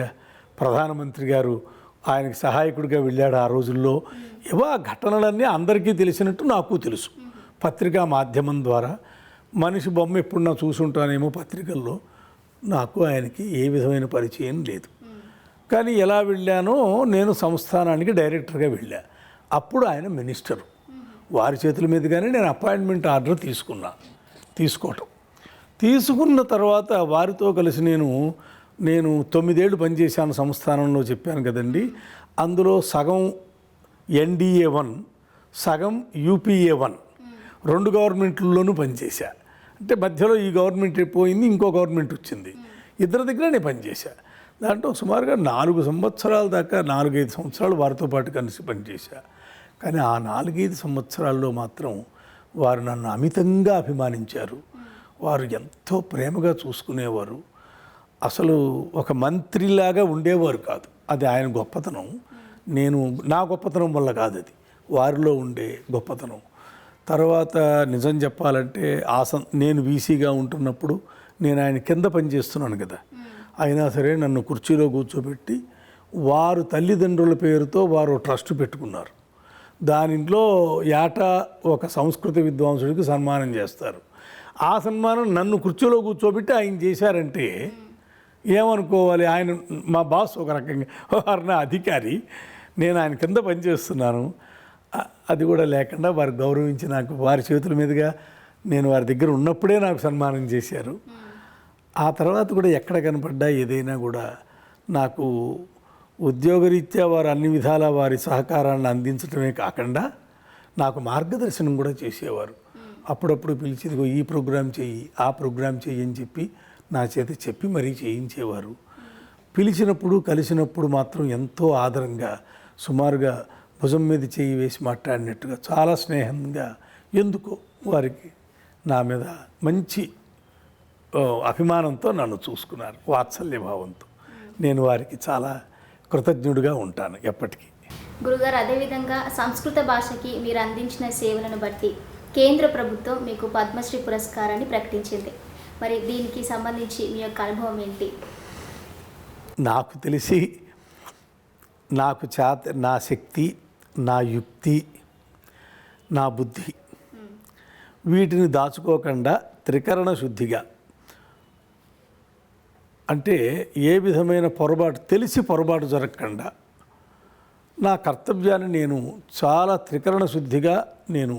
ప్రధానమంత్రి గారు ఆయనకి సహాయకుడిగా వెళ్ళాడు ఆ రోజుల్లో. ఏవో ఆ ఘటనలన్నీ అందరికీ తెలిసినట్టు నాకు తెలుసు. పత్రికా మాధ్యమం ద్వారా మనిషి బొమ్మ ఎప్పుడు నా చూసుంటానేమో పత్రికల్లో. నాకు ఆయనకి ఏ విధమైన పరిచయం లేదు. కానీ ఎలా వెళ్ళానో, నేను సంస్థానానికి డైరెక్టర్గా వెళ్ళా. అప్పుడు ఆయన మినిస్టరు. వారి చేతుల మీదుగానే నేను అపాయింట్మెంట్ ఆర్డర్ తీసుకున్న తర్వాత వారితో కలిసి నేను 9 ఏళ్ళు పనిచేశాను సంస్థానంలో, చెప్పాను కదండి. అందులో సగం NDA-1, సగం UPA-1 రెండు గవర్నమెంట్లలోనూ పనిచేశా. అంటే మధ్యలో ఈ గవర్నమెంట్ పోయింది, ఇంకో గవర్నమెంట్ వచ్చింది. ఇద్దరి దగ్గర నేను పనిచేశా. దాంట్లో సుమారుగా 4 సంవత్సరాల దాకా 4-5 సంవత్సరాలు వారితో పాటు కలిసి పనిచేశా. కానీ ఆ 4-5 సంవత్సరాల్లో మాత్రం వారు నన్ను అమితంగా అభిమానించారు. వారు ఎంతో ప్రేమగా చూసుకునేవారు. అసలు ఒక మంత్రిలాగా ఉండేవారు కాదు. అది ఆయన గొప్పతనం. నా గొప్పతనం వల్ల కాదు, అది వారిలో ఉండే గొప్పతనం. తర్వాత నిజం చెప్పాలంటే నేను వీసీగా ఉంటున్నప్పుడు నేను ఆయన కింద పనిచేస్తున్నాను కదా, అయినా సరే నన్ను కుర్చీలో కూర్చోబెట్టి వారు తల్లిదండ్రుల పేరుతో వారు ట్రస్ట్ పెట్టుకున్నారు. దానిలో ఏటా ఒక సంస్కృత విద్వాంసుడికి సన్మానం చేస్తారు. ఆ సన్మానం నన్ను కుర్చీలో కూర్చోబెట్టి ఆయన చేశారంటే ఏమనుకోవాలి? ఆయన మా బాస్ ఒక రకంగా, వారు నా అధికారి, నేను ఆయన కింద పనిచేస్తున్నాను. అది కూడా లేకుండా వారు గౌరవించి నాకు వారి చేతుల మీదుగా నేను వారి దగ్గర ఉన్నప్పుడే నాకు సన్మానం చేశారు. ఆ తర్వాత కూడా ఎక్కడ కనపడ్డా ఏదైనా కూడా నాకు ఉద్యోగరీత్యా వారు అన్ని విధాలా వారి సహకారాన్ని అందించడమే కాకుండా నాకు మార్గదర్శనం కూడా చేసేవారు. అప్పుడప్పుడు పిలిచి ఇదిగో ఈ ప్రోగ్రాం చెయ్యి, ఆ ప్రోగ్రాం చెయ్యి అని చెప్పి నా చేత చెప్పి మరీ చేయించేవారు. పిలిచినప్పుడు కలిసినప్పుడు మాత్రం ఎంతో ఆదరంగా, సుమారుగా భుజం మీద చేయి వేసి మాట్లాడినట్టుగా చాలా స్నేహంగా, ఎందుకో వారికి నా మీద మంచి అభిమానంతో నన్ను చూసుకున్నారు, వాత్సల్య భావంతో. నేను వారికి చాలా కృతజ్ఞుడిగా ఉంటాను ఎప్పటికీ. గురుగారు, అదేవిధంగా సంస్కృత భాషకి మీరు అందించిన సేవలను బట్టి కేంద్ర ప్రభుత్వం మీకు పద్మశ్రీ పురస్కారాన్ని ప్రకటించింది. మరి దీనికి సంబంధించి మీ యొక్క అనుభవం ఏంటి? నాకు తెలిసి నా శక్తి, నా యుక్తి, నా బుద్ధి వీటిని దాచుకోకుండా త్రికరణ శుద్ధిగా, అంటే ఏ విధమైన పొరపాటు జరగకుండా నా కర్తవ్యాన్ని నేను చాలా త్రికరణ శుద్ధిగా నేను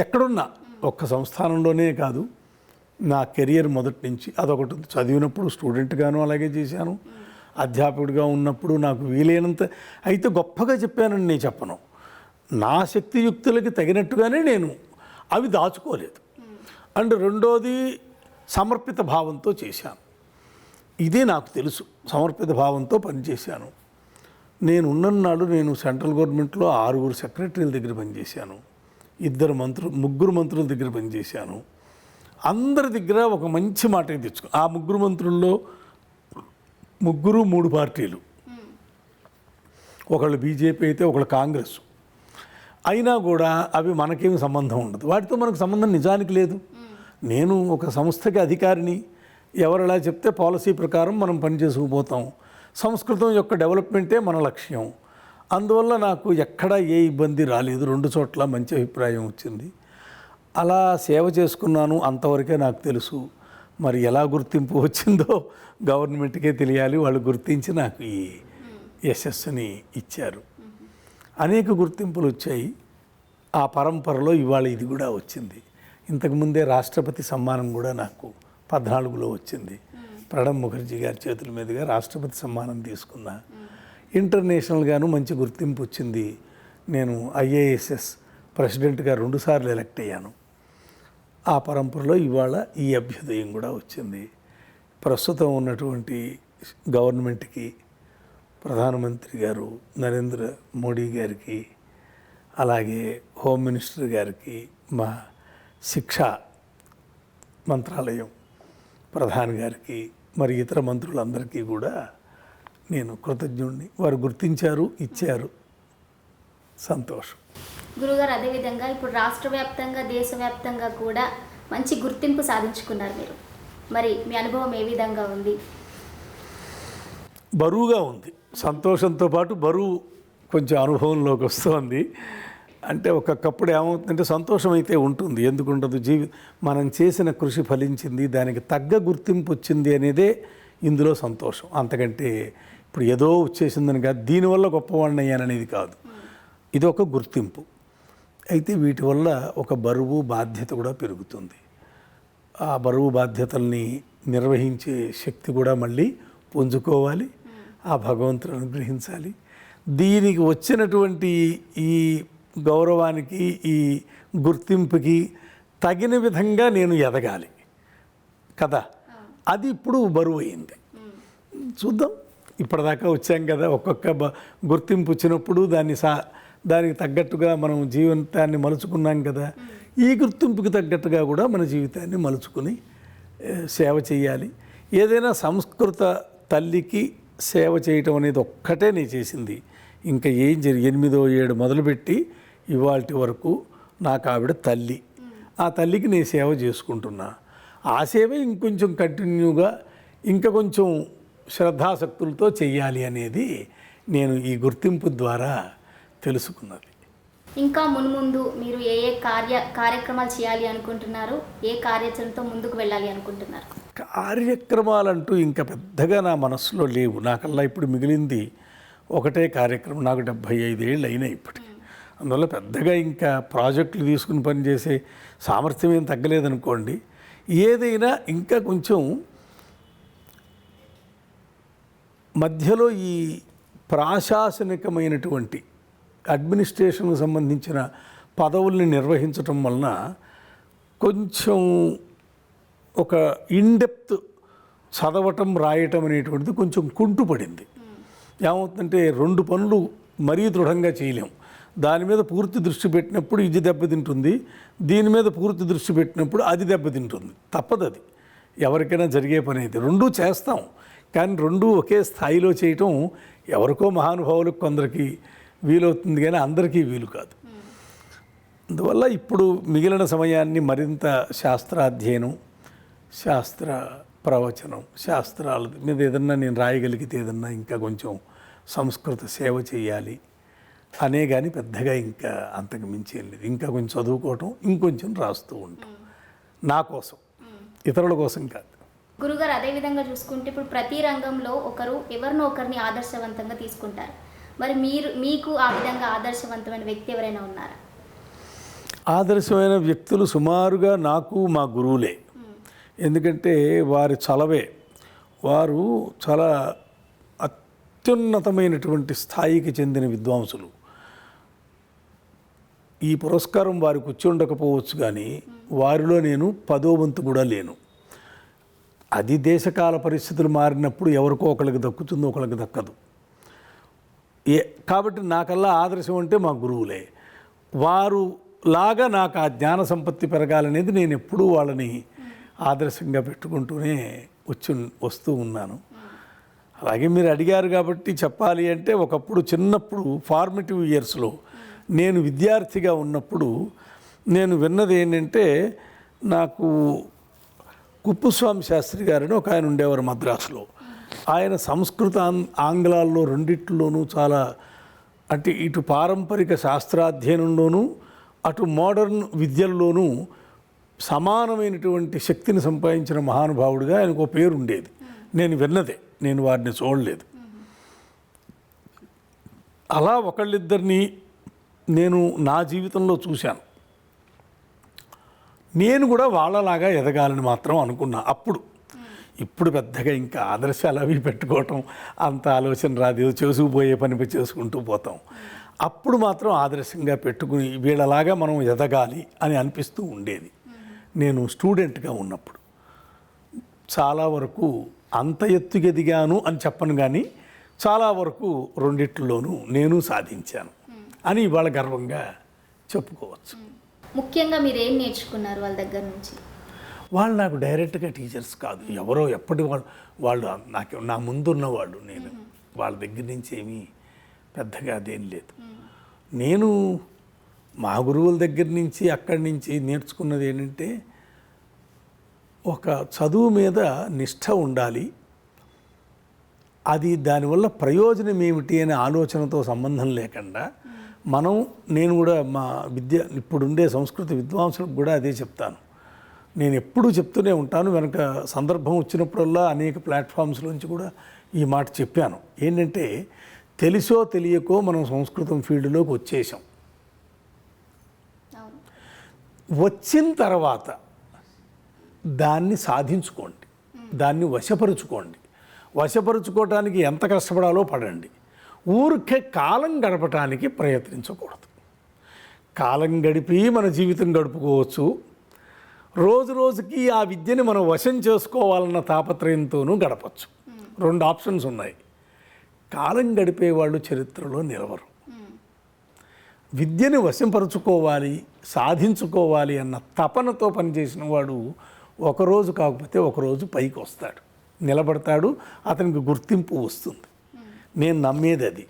ఎక్కడున్నా, ఒక్క సంస్థానంలోనే కాదు, నా కెరియర్ మొదటి నుంచి అదొకటి. చదివినప్పుడు స్టూడెంట్గాను అలాగే చేశాను, అధ్యాపకుడిగా ఉన్నప్పుడు నాకు వీలైనంత. అయితే గొప్పగా చెప్పానని నేను చెప్పను, నా శక్తియుక్తులకి తగినట్టుగానే నేను అవి దాచుకోలేదు. అండ్ రెండోది సమర్పిత భావంతో చేశాను. ఇదే నాకు తెలుసు, సమర్పిత భావంతో పనిచేశాను. నేను ఉన్ననాడు నేను సెంట్రల్ గవర్నమెంట్లో 6 సెక్రటరీల దగ్గర పనిచేశాను, 3 మంత్రుల దగ్గర పనిచేశాను. అందరి దగ్గర ఒక మంచి మాట తెచ్చుకో. ఆ 3 మంత్రుల్లో 3 పార్టీలు, ఒకళ్ళు బీజేపీ అయితే ఒకళ్ళు కాంగ్రెస్. అయినా కూడా అవి మనకేమి సంబంధం ఉండదు, వాటితో మనకు సంబంధం నిజానికి లేదు. నేను ఒక సంస్థకి అధికారిని, ఎవరెలా చెప్తే పాలసీ ప్రకారం మనం పనిచేసుకుపోతాం. సంస్కృతం యొక్క డెవలప్మెంటే మన లక్ష్యం. అందువల్ల నాకు ఎక్కడా ఏ ఇబ్బంది రాలేదు, 2 చోట్ల మంచి అభిప్రాయం వచ్చింది. అలా సేవ చేసుకున్నాను, అంతవరకే నాకు తెలుసు. మరి ఎలా గుర్తింపు వచ్చిందో గవర్నమెంట్కే తెలియాలి. వాళ్ళు గుర్తించి నాకు ఈ యశస్సుని ఇచ్చారు. అనేక గుర్తింపులు వచ్చాయి. ఆ పరంపరలో ఇవాళ ఇది కూడా వచ్చింది. ఇంతకుముందే రాష్ట్రపతి సమ్మానం కూడా నాకు 14లో వచ్చింది. ప్రణబ్ ముఖర్జీ గారి చేతుల మీదుగా రాష్ట్రపతి సమ్మానం తీసుకున్నా. ఇంటర్నేషనల్గాను మంచి గుర్తింపు వచ్చింది. నేను IASS ప్రెసిడెంట్గా 2 సార్లు ఎలక్ట్ అయ్యాను. ఆ పరంపరలో ఇవాళ ఈ అభ్యుదయం కూడా వచ్చింది. ప్రస్తుతం ఉన్నటువంటి గవర్నమెంట్కి, ప్రధానమంత్రి గారు నరేంద్ర మోడీ గారికి, అలాగే హోమ్ మినిస్టర్ గారికి, మా శిక్షా మంత్రాలయం ప్రధాని గారికి, మరి ఇతర మంత్రులందరికీ కూడా నేను కృతజ్ఞుడిని. వారు గుర్తించారు, ఇచ్చారు, సంతోషం. గురుగారు, అదేవిధంగా ఇప్పుడు రాష్ట్ర వ్యాప్తంగా, దేశవ్యాప్తంగా కూడా మంచి గుర్తింపు సాధించుకున్నారు మీరు. మరి మీ అనుభవం ఏ విధంగా ఉంది? బరువుగా ఉంది. సంతోషంతో పాటు బరువు కొంచెం అనుభవంలోకి వస్తుంది. అంటే ఒక్కొక్కప్పుడు ఏమవుతుందంటే సంతోషం అయితే ఉంటుంది, ఎందుకు ఉండదు? మనం చేసిన కృషి ఫలించింది, దానికి తగ్గ గుర్తింపు వచ్చింది అనేదే ఇందులో సంతోషం. అంతకంటే ఇప్పుడు ఏదో వచ్చేసిందని కాదు, దీనివల్ల గొప్పవాడిని అయ్యాననేది కాదు. ఇది ఒక గుర్తింపు. అయితే వీటి వల్ల ఒక బరువు, బాధ్యత కూడా పెరుగుతుంది. ఆ బరువు బాధ్యతల్ని నిర్వహించే శక్తి కూడా మళ్ళీ పుంజుకోవాలి. ఆ భగవంతుడు అనుగ్రహించాలి. దీనికి వచ్చినటువంటి ఈ గౌరవానికి, ఈ గుర్తింపుకి తగిన విధంగా నేను ఎదగాలి కదా. అది ఇప్పుడు బరువు అయింది. చూద్దాం, ఇప్పటిదాకా వచ్చాం కదా. ఒక్కొక్క గుర్తింపు వచ్చినప్పుడు దానికి తగ్గట్టుగా మనం జీవితాన్ని మలుచుకున్నాం కదా. ఈ గుర్తింపుకి తగ్గట్టుగా కూడా మన జీవితాన్ని మలుచుకుని సేవ చేయాలి. ఏదైనా సంస్కృత తల్లికి సేవ చేయటం అనేది ఒక్కటే నేను చేసింది. ఇంకా ఏం 8వ ఏడు మొదలుపెట్టి ఇవాల్టి వరకు నాకు ఆవిడ తల్లి. ఆ తల్లికి నేను సేవ చేసుకుంటున్నా. ఆ సేవ ఇంకొంచెం కంటిన్యూగా ఇంకా కొంచెం శ్రద్ధాసక్తులతో చెయ్యాలి అనేది నేను ఈ గుర్తింపు ద్వారా తెలుసుకున్నది. ఇంకా మున్ముందు మీరు ఏ ఏ కార్యక్రమాలు చేయాలి అనుకుంటున్నారు? ఏ కార్యాచరణతో ముందుకు వెళ్ళాలి అనుకుంటున్నారు? కార్యక్రమాలంటూ ఇంకా పెద్దగా నా మనసులో లేవు. నాకల్లా ఇప్పుడు మిగిలింది ఒకటే కార్యక్రమం. నాకు 75 ఏళ్ళు అయినాయి ఇప్పటికి. అందువల్ల పెద్దగా ఇంకా ప్రాజెక్టులు తీసుకుని పనిచేసే సామర్థ్యం ఏం తగ్గలేదనుకోండి. ఏదైనా ఇంకా కొంచెం మధ్యలో ఈ ప్రాశాసనికమైనటువంటి అడ్మినిస్ట్రేషన్కు సంబంధించిన పదవుల్ని నిర్వహించటం వలన కొంచెం ఒక ఇన్డెప్త్ చదవటం రాయటం అనేటువంటిది కొంచెం కుంటుపడింది. ఏమవుతుందంటే 2 పనులు మరీ దృఢంగా చేయలేం. దాని మీద పూర్తి దృష్టి పెట్టినప్పుడు ఇది దెబ్బతింటుంది, దీని మీద పూర్తి దృష్టి పెట్టినప్పుడు అది దెబ్బతింటుంది. తప్పదు, అది ఎవరికైనా జరిగే పని. అయితే 2 చేస్తాం, కానీ 2 ఒకే స్థాయిలో చేయటం ఎవరికో మహానుభావులకు కొందరికి వీలవుతుంది, కానీ అందరికీ వీలు కాదు. అందువల్ల ఇప్పుడు మిగిలిన సమయాన్ని మరింత శాస్త్రాధ్యయనం, శాస్త్ర ప్రవచనం, శాస్త్రాల మీద ఏదన్నా నేను రాయగలిగితే ఏదన్నా ఇంకా కొంచెం సంస్కృత సేవ చేయాలి అనే కానీ పెద్దగా ఇంకా అంతకు మించేం లేదు. ఇంకా కొంచెం చదువుకోవటం, ఇంకొంచెం రాస్తూ ఉంటాం, నా కోసం, ఇతరుల కోసం కాదు. గురుగారు, అదేవిధంగా చూసుకుంటే ఇప్పుడు ప్రతి రంగంలో ఎవరినో ఒకరిని ఆదర్శవంతంగా తీసుకుంటారు. మరి మీకు ఆ విధంగా ఆదర్శవంతమైన వ్యక్తి ఎవరైనా ఉన్నారా? ఆదర్శమైన వ్యక్తులు సుమారుగా నాకు మా గురువులే. ఎందుకంటే వారి చలవే, వారు చాలా అత్యున్నతమైనటువంటి స్థాయికి చెందిన విద్వాంసులు. ఈ పురస్కారం వారికి వచ్చి ఉండకపోవచ్చు, కానీ వారిలో నేను 10వ వంతు కూడా లేను. అది దేశకాల పరిస్థితులు మారినప్పుడు ఎవరికో ఒకరికి దక్కుతుందో ఒకరికి దక్కదు. కాబట్టి నాకల్లా ఆదర్శం అంటే మా గురువులే. వారు లాగా నాకు ఆ జ్ఞాన సంపత్తి పెరగాలనేది నేను ఎప్పుడూ వాళ్ళని ఆదర్శంగా పెట్టుకుంటూనే వస్తూ ఉన్నాను. అలాగే మీరు అడిగారు కాబట్టి చెప్పాలి అంటే, ఒకప్పుడు చిన్నప్పుడు ఫార్మేటివ్ ఇయర్స్లో నేను విద్యార్థిగా ఉన్నప్పుడు నేను విన్నది ఏంటంటే, నాకు కుప్పుస్వామి శాస్త్రి గారని ఒక ఆయన ఉండేవారు మద్రాసులో. ఆయన సంస్కృత ఆంగ్లాల్లో రెండిట్లోనూ చాలా, అంటే ఇటు పారంపరిక శాస్త్రాధ్యయనంలోనూ అటు మోడర్న్ విద్యల్లోనూ సమానమైనటువంటి శక్తిని సంపాదించిన మహానుభావుడిగా ఆయనకు ఒక పేరు ఉండేది. నేను విన్నదే, నేను వారిని చూడలేదు. అలా ఒకళ్ళిద్దరిని నేను నా జీవితంలో చూశాను. నేను కూడా వాళ్ళలాగా ఎదగాలని మాత్రం అనుకున్నా అప్పుడు. ఇప్పుడు పెద్దగా ఇంకా ఆదర్శాలు అవి పెట్టుకోవటం అంత ఆలోచన రాదు, చేసుకుపోయే పని చేసుకుంటూ పోతాం. అప్పుడు మాత్రం ఆదర్శంగా పెట్టుకుని వీళ్ళలాగా మనం ఎదగాలి అని అనిపిస్తూ ఉండేది. నేను స్టూడెంట్గా ఉన్నప్పుడు చాలా వరకు అంత ఎత్తుకు ఎదిగాను అని చెప్పను, కానీ చాలా వరకు రెండిట్లోనూ నేను సాధించాను అని ఇవాళ గర్వంగా చెప్పుకోవచ్చు. ముఖ్యంగా మీరు ఏం నేర్చుకున్నారు వాళ్ళ దగ్గర నుంచి? వాళ్ళు నాకు డైరెక్ట్గా టీచర్స్ కాదు, ఎవరో ఎప్పటి వాళ్ళు నాకు నా ముందున్న వాళ్ళు. నేను వాళ్ళ దగ్గర నుంచి ఏమీ పెద్దగా అదేం లేదు. నేను మా గురువుల దగ్గర నుంచి అక్కడి నుంచి నేర్చుకున్నది ఏంటంటే, ఒక చదువు మీద నిష్ఠ ఉండాలి, అది దానివల్ల ప్రయోజనం ఏమిటి అనే ఆలోచనతో సంబంధం లేకుండా నేను కూడా మా ఇప్పుడుండే సంస్కృత విద్వాంసులకు కూడా అదే చెప్తాను. నేను ఎప్పుడూ చెప్తూనే ఉంటాను, వెనక సందర్భం వచ్చినప్పుడల్లా అనేక ప్లాట్ఫామ్స్ నుంచి కూడా ఈ మాట చెప్పాను. ఏంటంటే, తెలిసో తెలియకో మనం సంస్కృతం ఫీల్డ్లోకి వచ్చేసాం. వచ్చిన తర్వాత దాన్ని సాధించుకోండి, దాన్ని వశపరుచుకోండి. వశపరుచుకోవటానికి ఎంత కష్టపడాలో పడండి. ఊరికే కాలం గడపటానికి ప్రయత్నించకూడదు. కాలం గడిపి మన జీవితం గడుపుకోవచ్చు. రోజు రోజుకి ఆ విద్యని మనం వశం చేసుకోవాలన్న తాపత్రయంతోనూ గడపచ్చు. 2 ఆప్షన్స్ ఉన్నాయి. కాలం గడిపే వాళ్ళు చరిత్రలో నిలవరు. విద్యని వశంపరుచుకోవాలి, సాధించుకోవాలి అన్న తపనతో పనిచేసిన వాడు ఒకరోజు కాకపోతే ఒకరోజు పైకి వస్తాడు, నిలబడతాడు, అతనికి గుర్తింపు వస్తుంది. నేను నమ్మేది అది.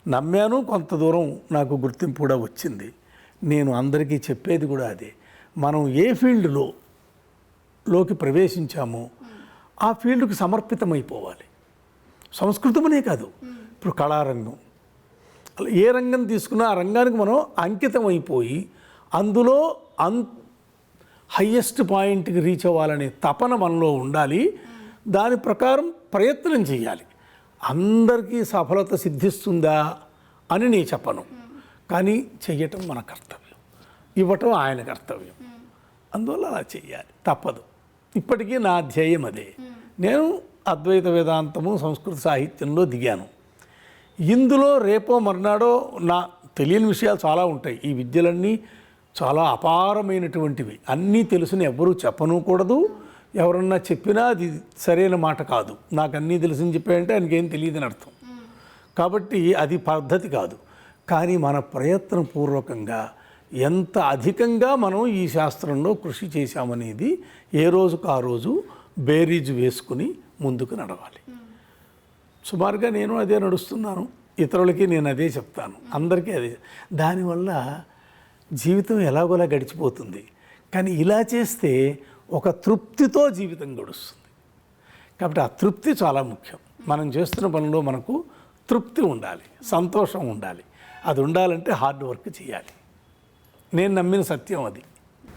నమ్మాను, కొంత దూరం నాకు గుర్తింపు కూడా వచ్చింది. నేను అందరికీ చెప్పేది కూడా అదే. మనం ఏ ఫీల్డ్లోకి ప్రవేశించామో ఆ ఫీల్డ్కి సమర్పితమైపోవాలి. సంస్కృతమనే కాదు, ఇప్పుడు కళారంగం, అలా ఏ రంగం తీసుకున్నా ఆ రంగానికి మనం అంకితం అయిపోయి అందులో హయ్యెస్ట్ పాయింట్కి రీచ్ అవ్వాలనే తపన మనలో ఉండాలి. దాని ప్రకారం ప్రయత్నం చేయాలి. అందరికీ సఫలత సిద్ధిస్తుందా అని నేను చెప్పను, కానీ చెయ్యటం మన కర్తవ్యం, ఇవ్వటం ఆయన కర్తవ్యం. అందువల్ల అలా చెయ్యాలి, తప్పదు. ఇప్పటికీ నా ధ్యేయం అదే. నేను అద్వైత వేదాంతము సంస్కృత సాహిత్యంలో దిగాను. ఇందులో రేపో మర్నాడో నా తెలియని విషయాలు చాలా ఉంటాయి. ఈ విద్యలన్నీ చాలా అపారమైనటువంటివి. అన్నీ తెలుసుని ఎవ్వరూ చెప్పనూకూడదు. ఎవరన్నా చెప్పినా అది సరైన మాట కాదు. నాకు అన్నీ తెలుసుని చెప్పాయంటే ఆయనకేం తెలియదని అర్థం. కాబట్టి అది పద్ధతి కాదు. కానీ మన ప్రయత్నపూర్వకంగా ఎంత అధికంగా మనం ఈ శాస్త్రంలో కృషి చేశామనేది ఏ రోజుకు ఆ రోజు బేరీజు వేసుకుని ముందుకు నడవాలి. సుమారుగా నేను అదే నడుస్తున్నాను. ఇతరులకి నేను అదే చెప్తాను, అందరికీ అదే. దానివల్ల జీవితం ఎలాగోలా గడిచిపోతుంది. కానీ ఇలా చేస్తే ఒక తృప్తితో జీవితం గడుస్తుంది. కాబట్టి ఆ తృప్తి చాలా ముఖ్యం. మనం చేస్తున్న పనిలో మనకు తృప్తి ఉండాలి, సంతోషం ఉండాలి. అది ఉండాలంటే హార్డ్ వర్క్ చేయాలి. నేను నమ్మిన సత్యం అది.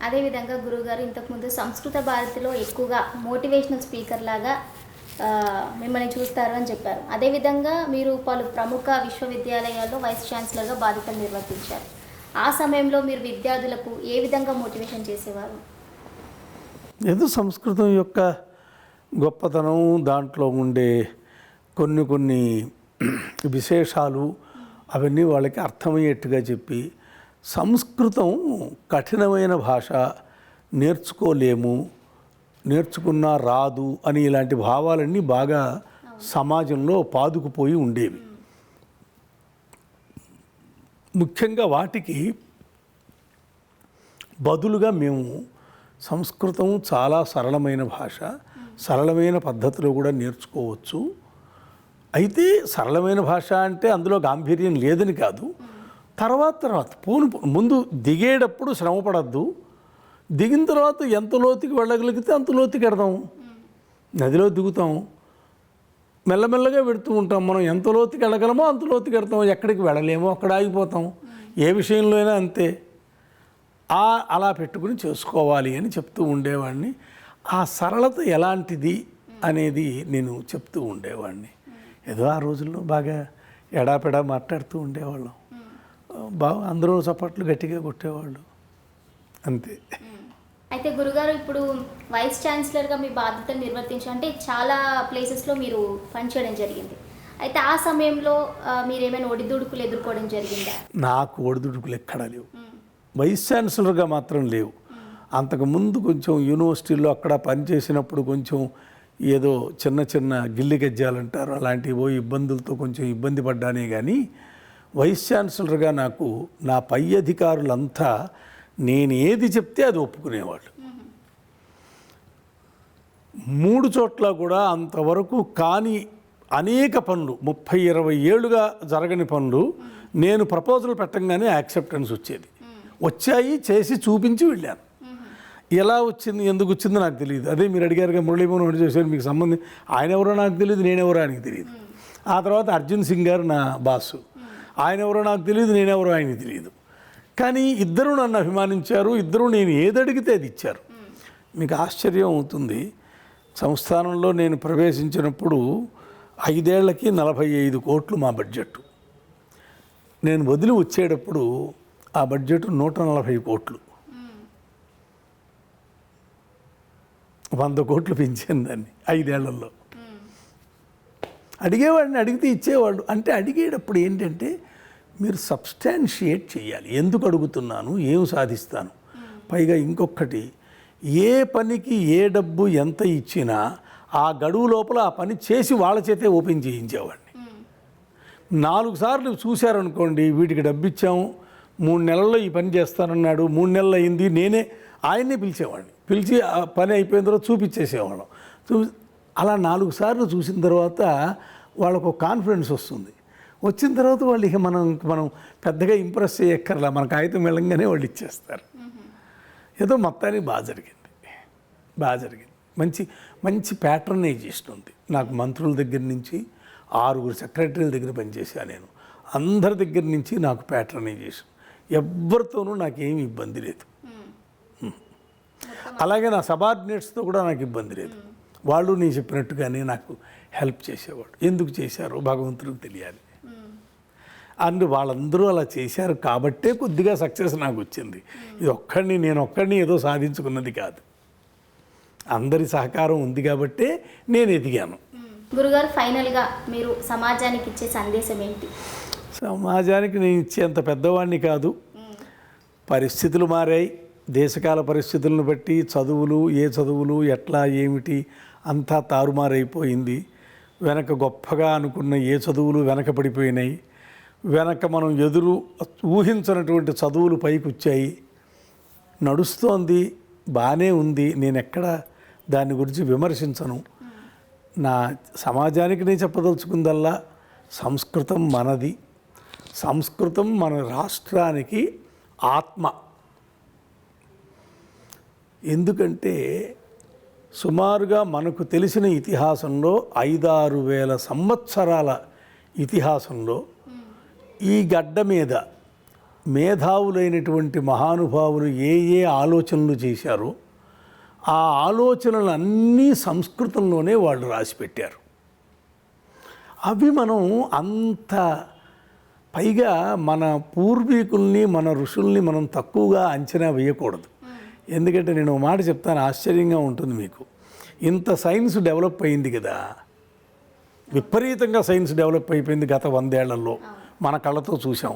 అదేవిధంగా గురువుగారు ఇంతకుముందు సంస్కృత భారతిలో ఎక్కువగా మోటివేషనల్ స్పీకర్ లాగా మిమ్మల్ని చూస్తారు అని చెప్పారు. అదేవిధంగా మీరు పలు ప్రముఖ విశ్వవిద్యాలయాల్లో వైస్ ఛాన్సలర్గా బాధ్యతలు నిర్వర్తించారు. ఆ సమయంలో మీరు విద్యార్థులకు ఏ విధంగా మోటివేషన్ చేసేవారు? ఏదో సంస్కృతం యొక్క గొప్పతనం, దాంట్లో ఉండే కొన్ని విశేషాలు అవన్నీ వాళ్ళకి అర్థమయ్యేట్టుగా చెప్పి, సంస్కృతం కఠినమైన భాష, నేర్చుకోలేము, నేర్చుకున్నా రాదు అని ఇలాంటి భావాలన్నీ బాగా సమాజంలో పాదుకుపోయి ఉండేవి. ముఖ్యంగా వాటికి బదులుగా మేము సంస్కృతం చాలా సరళమైన భాష, సరళమైన పద్ధతిలో కూడా నేర్చుకోవచ్చు. అయితే సరళమైన భాష అంటే అందులో గాంభీర్యం లేదని కాదు. తర్వాత ముందు దిగేటప్పుడు శ్రమ పడద్దు. దిగిన తర్వాత ఎంత లోతుకి వెళ్ళగలిగితే అంత లోతుకి వెడదాం. నదిలో దిగుతాం, మెల్లమెల్లగా పెడుతూ ఉంటాం. మనం ఎంత లోతుకి వెళ్ళగలమో అంత లోతుకి వెడతాం. ఎక్కడికి వెళ్ళలేమో అక్కడ ఆగిపోతాం. ఏ విషయంలో అయినా అంతే. అలా పెట్టుకుని చేసుకోవాలి అని చెప్తూ ఉండేవాడిని. ఆ సరళత ఎలాంటిది అనేది నేను చెప్తూ ఉండేవాడిని. ఏదో ఆ రోజుల్లో బాగా ఎడాపెడా మాట్లాడుతూ ఉండేవాళ్ళం. బాగా అందరూ చప్పట్లు గట్టిగా కొట్టేవాళ్ళు, అంతే. అయితే గురుగారు, ఇప్పుడు వైస్ ఛాన్సలర్గా మీ బాధ్యతలు నిర్వర్తించారు అంటే చాలా ప్లేసెస్లో మీరు పనిచేయడం జరిగింది. అయితే ఆ సమయంలో మీరు ఏమైనా ఒడిదుడుకులు ఎదుర్కోవడం జరిగిందా? నాకు ఒడిదుడుకులు ఎక్కడా లేవు. వైస్ ఛాన్సలర్గా మాత్రం లేవు. అంతకుముందు కొంచెం యూనివర్సిటీలో అక్కడ పనిచేసినప్పుడు కొంచెం ఏదో చిన్న గిల్లి గజ్జాలంటారు, అలాంటివో ఇబ్బందులతో కొంచెం ఇబ్బంది పడ్డానే. కానీ వైస్ ఛాన్సలర్గా నాకు నా పై అధికారులంతా నేను ఏది చెప్తే అది ఒప్పుకునేవాళ్ళు. 3 చోట్ల కూడా అంతవరకు కానీ అనేక పనులు, 30-20 ఏళ్ళుగా జరగని పనులు నేను ప్రపోజల్ పెట్టంగానే యాక్సెప్టెన్స్ వచ్చేది. వచ్చాయి, చేసి చూపించి వెళ్ళాను. ఎలా వచ్చింది, ఎందుకు వచ్చిందో నాకు తెలియదు. అదే మీరు అడిగారుగా, మురళీమోహన్ చేశారు, మీకు సంబంధం ఆయన ఎవరో నాకు తెలియదు, నేనెవరో ఆయనకి తెలియదు. ఆ తర్వాత అర్జున్ సింగ్ గారు నా బాసు, ఆయన ఎవరో నాకు తెలియదు, నేనెవరో ఆయనకి తెలియదు. కానీ ఇద్దరు నన్ను అభిమానించారు, ఇద్దరు నేను ఏది అడిగితే అది ఇచ్చారు. మీకు ఆశ్చర్యం అవుతుంది, సంస్థానంలో నేను ప్రవేశించినప్పుడు 5 ఏళ్లకి 45 కోట్లు మా బడ్జెట్. నేను వదిలి వచ్చేటప్పుడు ఆ బడ్జెట్ 140 కోట్లు. 100 కోట్లు పెంచాను దాన్ని 5 ఏళ్లలో. అడిగేవాడిని, అడిగితే ఇచ్చేవాడు. అంటే అడిగేటప్పుడు ఏంటంటే మీరు సబ్స్టాన్షియేట్ చేయాలి. ఎందుకు అడుగుతున్నాను, ఏం సాధిస్తాను. పైగా ఇంకొకటి, ఏ పనికి ఏ డబ్బు ఎంత ఇచ్చినా ఆ గడువు లోపల ఆ పని చేసి వాళ్ళ చేతే ఓపెన్ చేయించేవాడిని. 4 సార్లు చూశారనుకోండి, వీటికి డబ్బు ఇచ్చాము, 3 నెలల్లో ఈ పని చేస్తానన్నాడు, 3 నెలలు అయింది, నేనే ఆయన్నే పిలిచేవాడిని. పిలిచి ఆ పని అయిపోయిన తర్వాత చూపించేసేవాళ్ళం. అలా 4 సార్లు చూసిన తర్వాత వాళ్ళకు ఒక కాన్ఫిడెన్స్ వస్తుంది. వచ్చిన తర్వాత వాళ్ళు ఇక మనం పెద్దగా ఇంప్రెస్ చేయక్కర్లా, మన కాగితం వెళ్ళంగానే వాళ్ళు ఇచ్చేస్తారు. ఏదో మొత్తానికి బాగా జరిగింది. మంచి ప్యాటర్నైజేషన్ ఉంది. నాకు మంత్రుల దగ్గర నుంచి 6 సెక్రటరీల దగ్గర పనిచేశాను నేను. అందరి దగ్గర నుంచి నాకు ప్యాటర్నైజేషన్. ఎవరితోనూ నాకేమి ఇబ్బంది లేదు. అలాగే నా సబార్డినేట్స్తో కూడా నాకు ఇబ్బంది లేదు. వాళ్ళు నీ చెప్పినట్టుగానే నాకు హెల్ప్ చేసేవాడు. ఎందుకు చేశారో భగవంతుడికి తెలియాలి. అండ్ వాళ్ళందరూ అలా చేశారు కాబట్టే కొద్దిగా సక్సెస్ నాకు వచ్చింది. నేను ఒక్కడిని ఏదో సాధించుకున్నది కాదు, అందరి సహకారం ఉంది కాబట్టే నేను ఎదిగాను. గురుగారు, ఫైనల్గా మీరు సమాజానికి ఇచ్చే సందేశం ఏంటి? సమాజానికి నేను ఇచ్చేంత పెద్దవాడిని కాదు. పరిస్థితులు మారాయి, దేశకాల పరిస్థితులను బట్టి ఏ చదువులు ఎట్లా ఏమిటి అంతా తారుమారైపోయింది. వెనక గొప్పగా అనుకున్న ఏ చదువులు వెనకబడిపోయినాయి. వెనక మనం ఊహించినటువంటి చదువులు పైకి వచ్చాయి. నడుస్తోంది, బాగానే ఉంది. నేను ఎక్కడ దాని గురించి విమర్శించను. నా సమాజానికి నేను చెప్పదలుచుకుందల్లా, సంస్కృతం మనది, సంస్కృతం మన రాష్ట్రానికి ఆత్మ. ఎందుకంటే సుమారుగా మనకు తెలిసిన ఇతిహాసంలో 5-6 వేల సంవత్సరాల ఇతిహాసంలో ఈ గడ్డ మీద మేధావులైనటువంటి మహానుభావులు ఏ ఆలోచనలు చేశారో ఆ ఆలోచనలన్నీ సంస్కృతంలోనే వాళ్ళు రాసిపెట్టారు. అవి మనం అంత పైగా మన పూర్వీకుల్ని మన ఋషుల్ని మనం తక్కువగా అంచనా వేయకూడదు. ఎందుకంటే నేను ఒక మాట చెప్తాను, ఆశ్చర్యంగా ఉంటుంది మీకు. ఇంత సైన్స్ డెవలప్ అయింది కదా, విపరీతంగా సైన్స్ డెవలప్ అయిపోయింది గత 100 ఏళ్లలో. మన కళ్ళతో చూసాం.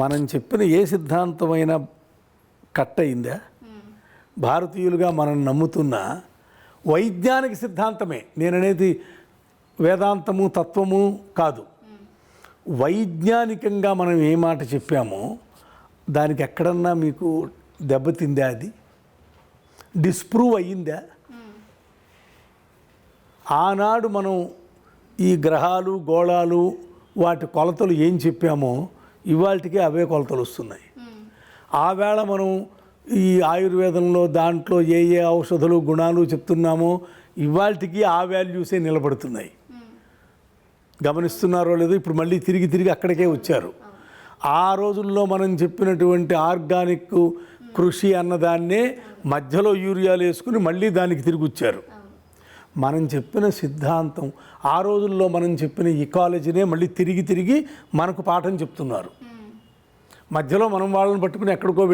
మనం చెప్పిన ఏ సిద్ధాంతమైనా కట్ అయిందా? భారతీయులుగా మనం నమ్ముతున్న వైజ్ఞానిక సిద్ధాంతమే, నేననేది వేదాంతము తత్వము కాదు, వైజ్ఞానికంగా మనం ఏ మాట చెప్పామో దానికి ఎక్కడన్నా మీకు దెబ్బతిందా? అది డిస్ప్రూవ్ అయ్యిందా? ఆనాడు మనం ఈ గ్రహాలు గోళాలు వాటి కొలతలు ఏం చెప్పామో ఇవాళకి అవే కొలతలు వస్తున్నాయి. ఆవేళ మనం ఈ ఆయుర్వేదంలో దాంట్లో ఏ ఔషధాలు గుణాలు చెప్తున్నామో ఇవాళకి ఆ వాల్యూసే నిలబడుతున్నాయి. గమనిస్తున్నారో లేదో, ఇప్పుడు మళ్ళీ తిరిగి అక్కడికే వచ్చారు. ఆ రోజుల్లో మనం చెప్పినటువంటి ఆర్గానిక్ కృషి అన్నదాన్నే మధ్యలో యూరియాలు వేసుకుని మళ్ళీ దానికి తిరిగి వచ్చారు. మనం చెప్పిన సిద్ధాంతం, ఆ రోజుల్లో మనం చెప్పిన ఇకాలజీనే మళ్ళీ తిరిగి మనకు పాఠం చెప్తున్నారు. మధ్యలో మనం వాళ్ళని పట్టుకుని ఎక్కడికో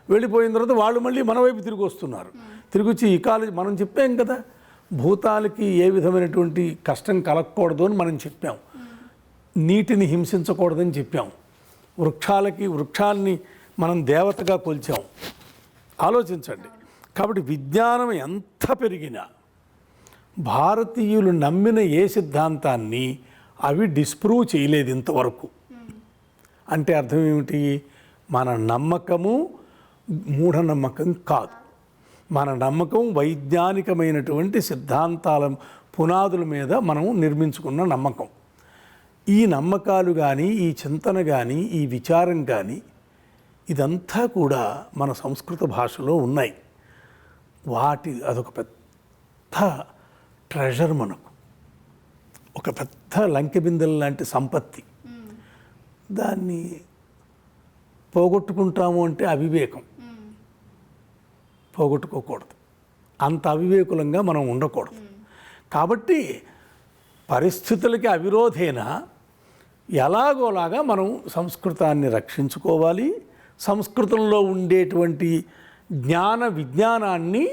వెళ్ళిపోయిన తర్వాత వాళ్ళు మళ్ళీ మన వైపు తిరిగి వస్తున్నారు. తిరిగి వచ్చి ఇకాలజీ మనం చెప్పాం కదా, భూతాలకి ఏ విధమైనటువంటి కష్టం కలగకూడదు అని మనం చెప్పాం, నీటిని హింసించకూడదని చెప్పాం, వృక్షాన్ని మనం దేవతగా కొలిచాం. ఆలోచించండి. కాబట్టి విజ్ఞానం ఎంత పెరిగినా భారతీయులు నమ్మిన ఏ సిద్ధాంతాన్ని అవి డిస్ప్రూవ్ చేయలేదు ఇంతవరకు. అంటే అర్థం ఏమిటి? మన నమ్మకము మూఢనమ్మకం కాదు. మన నమ్మకం వైజ్ఞానికమైనటువంటి సిద్ధాంతాల పునాదుల మీద మనం నిర్మించుకున్న నమ్మకం. ఈ నమ్మకాలు కానీ, ఈ చింతన కానీ, ఈ విచారం కానీ ఇదంతా కూడా మన సంస్కృత భాషలో ఉన్నాయి. అదొక పెద్ద ట్రెజర్, మనకు ఒక పెద్ద లంకెబిందెల లాంటి సంపత్తి. దాన్ని పోగొట్టుకుంటాము అంటే అవివేకం. పోగొట్టుకోకూడదు, అంత అవివేకులంగా మనం ఉండకూడదు. కాబట్టి పరిస్థితులకి అవిరోధేన ఎలాగోలాగా మనం సంస్కృతాన్ని రక్షించుకోవాలి. సంస్కృతంలో ఉండేటువంటి విజ్ఞానాన్ని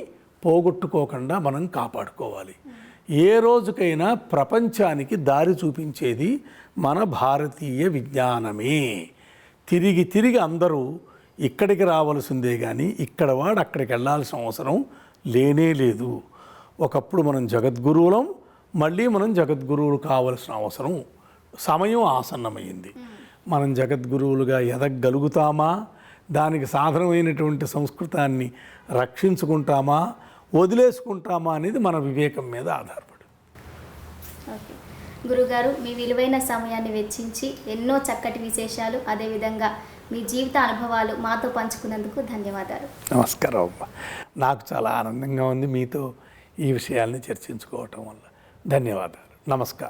పోగొట్టుకోకుండా మనం కాపాడుకోవాలి. ఏ రోజుకైనా ప్రపంచానికి దారి చూపించేది మన భారతీయ విజ్ఞానమే. తిరిగి తిరిగి అందరూ ఇక్కడికి రావాల్సిందే కానీ ఇక్కడ వాడు అక్కడికి వెళ్ళాల్సిన అవసరం లేనే లేదు. ఒకప్పుడు మనం జగద్గురువులం, మళ్ళీ మనం జగద్గురువులు కావలసిన అవసరం సమయం ఆసన్నమైంది. మనం జగద్గురువులుగా ఎదగలుగుతామా, దానికి సాధనమైనటువంటి సంస్కృతాన్ని రక్షించుకుంటామా, వదిలేసుకుంటామా అనేది మన వివేకం మీద ఆధారపడి. ఓకే గురుగారు, మీ విలువైన సమయాన్ని వెచ్చించి ఎన్నో చక్కటి విశేషాలు, అదేవిధంగా మీ జీవిత అనుభవాలు మాతో పంచుకున్నందుకు ధన్యవాదాలు. నమస్కారం అమ్మ. నాకు చాలా ఆనందంగా ఉంది మీతో ఈ విషయాల్ని చర్చించుకోవటం వల్ల. ధన్యవాదాలు. నమస్కారం.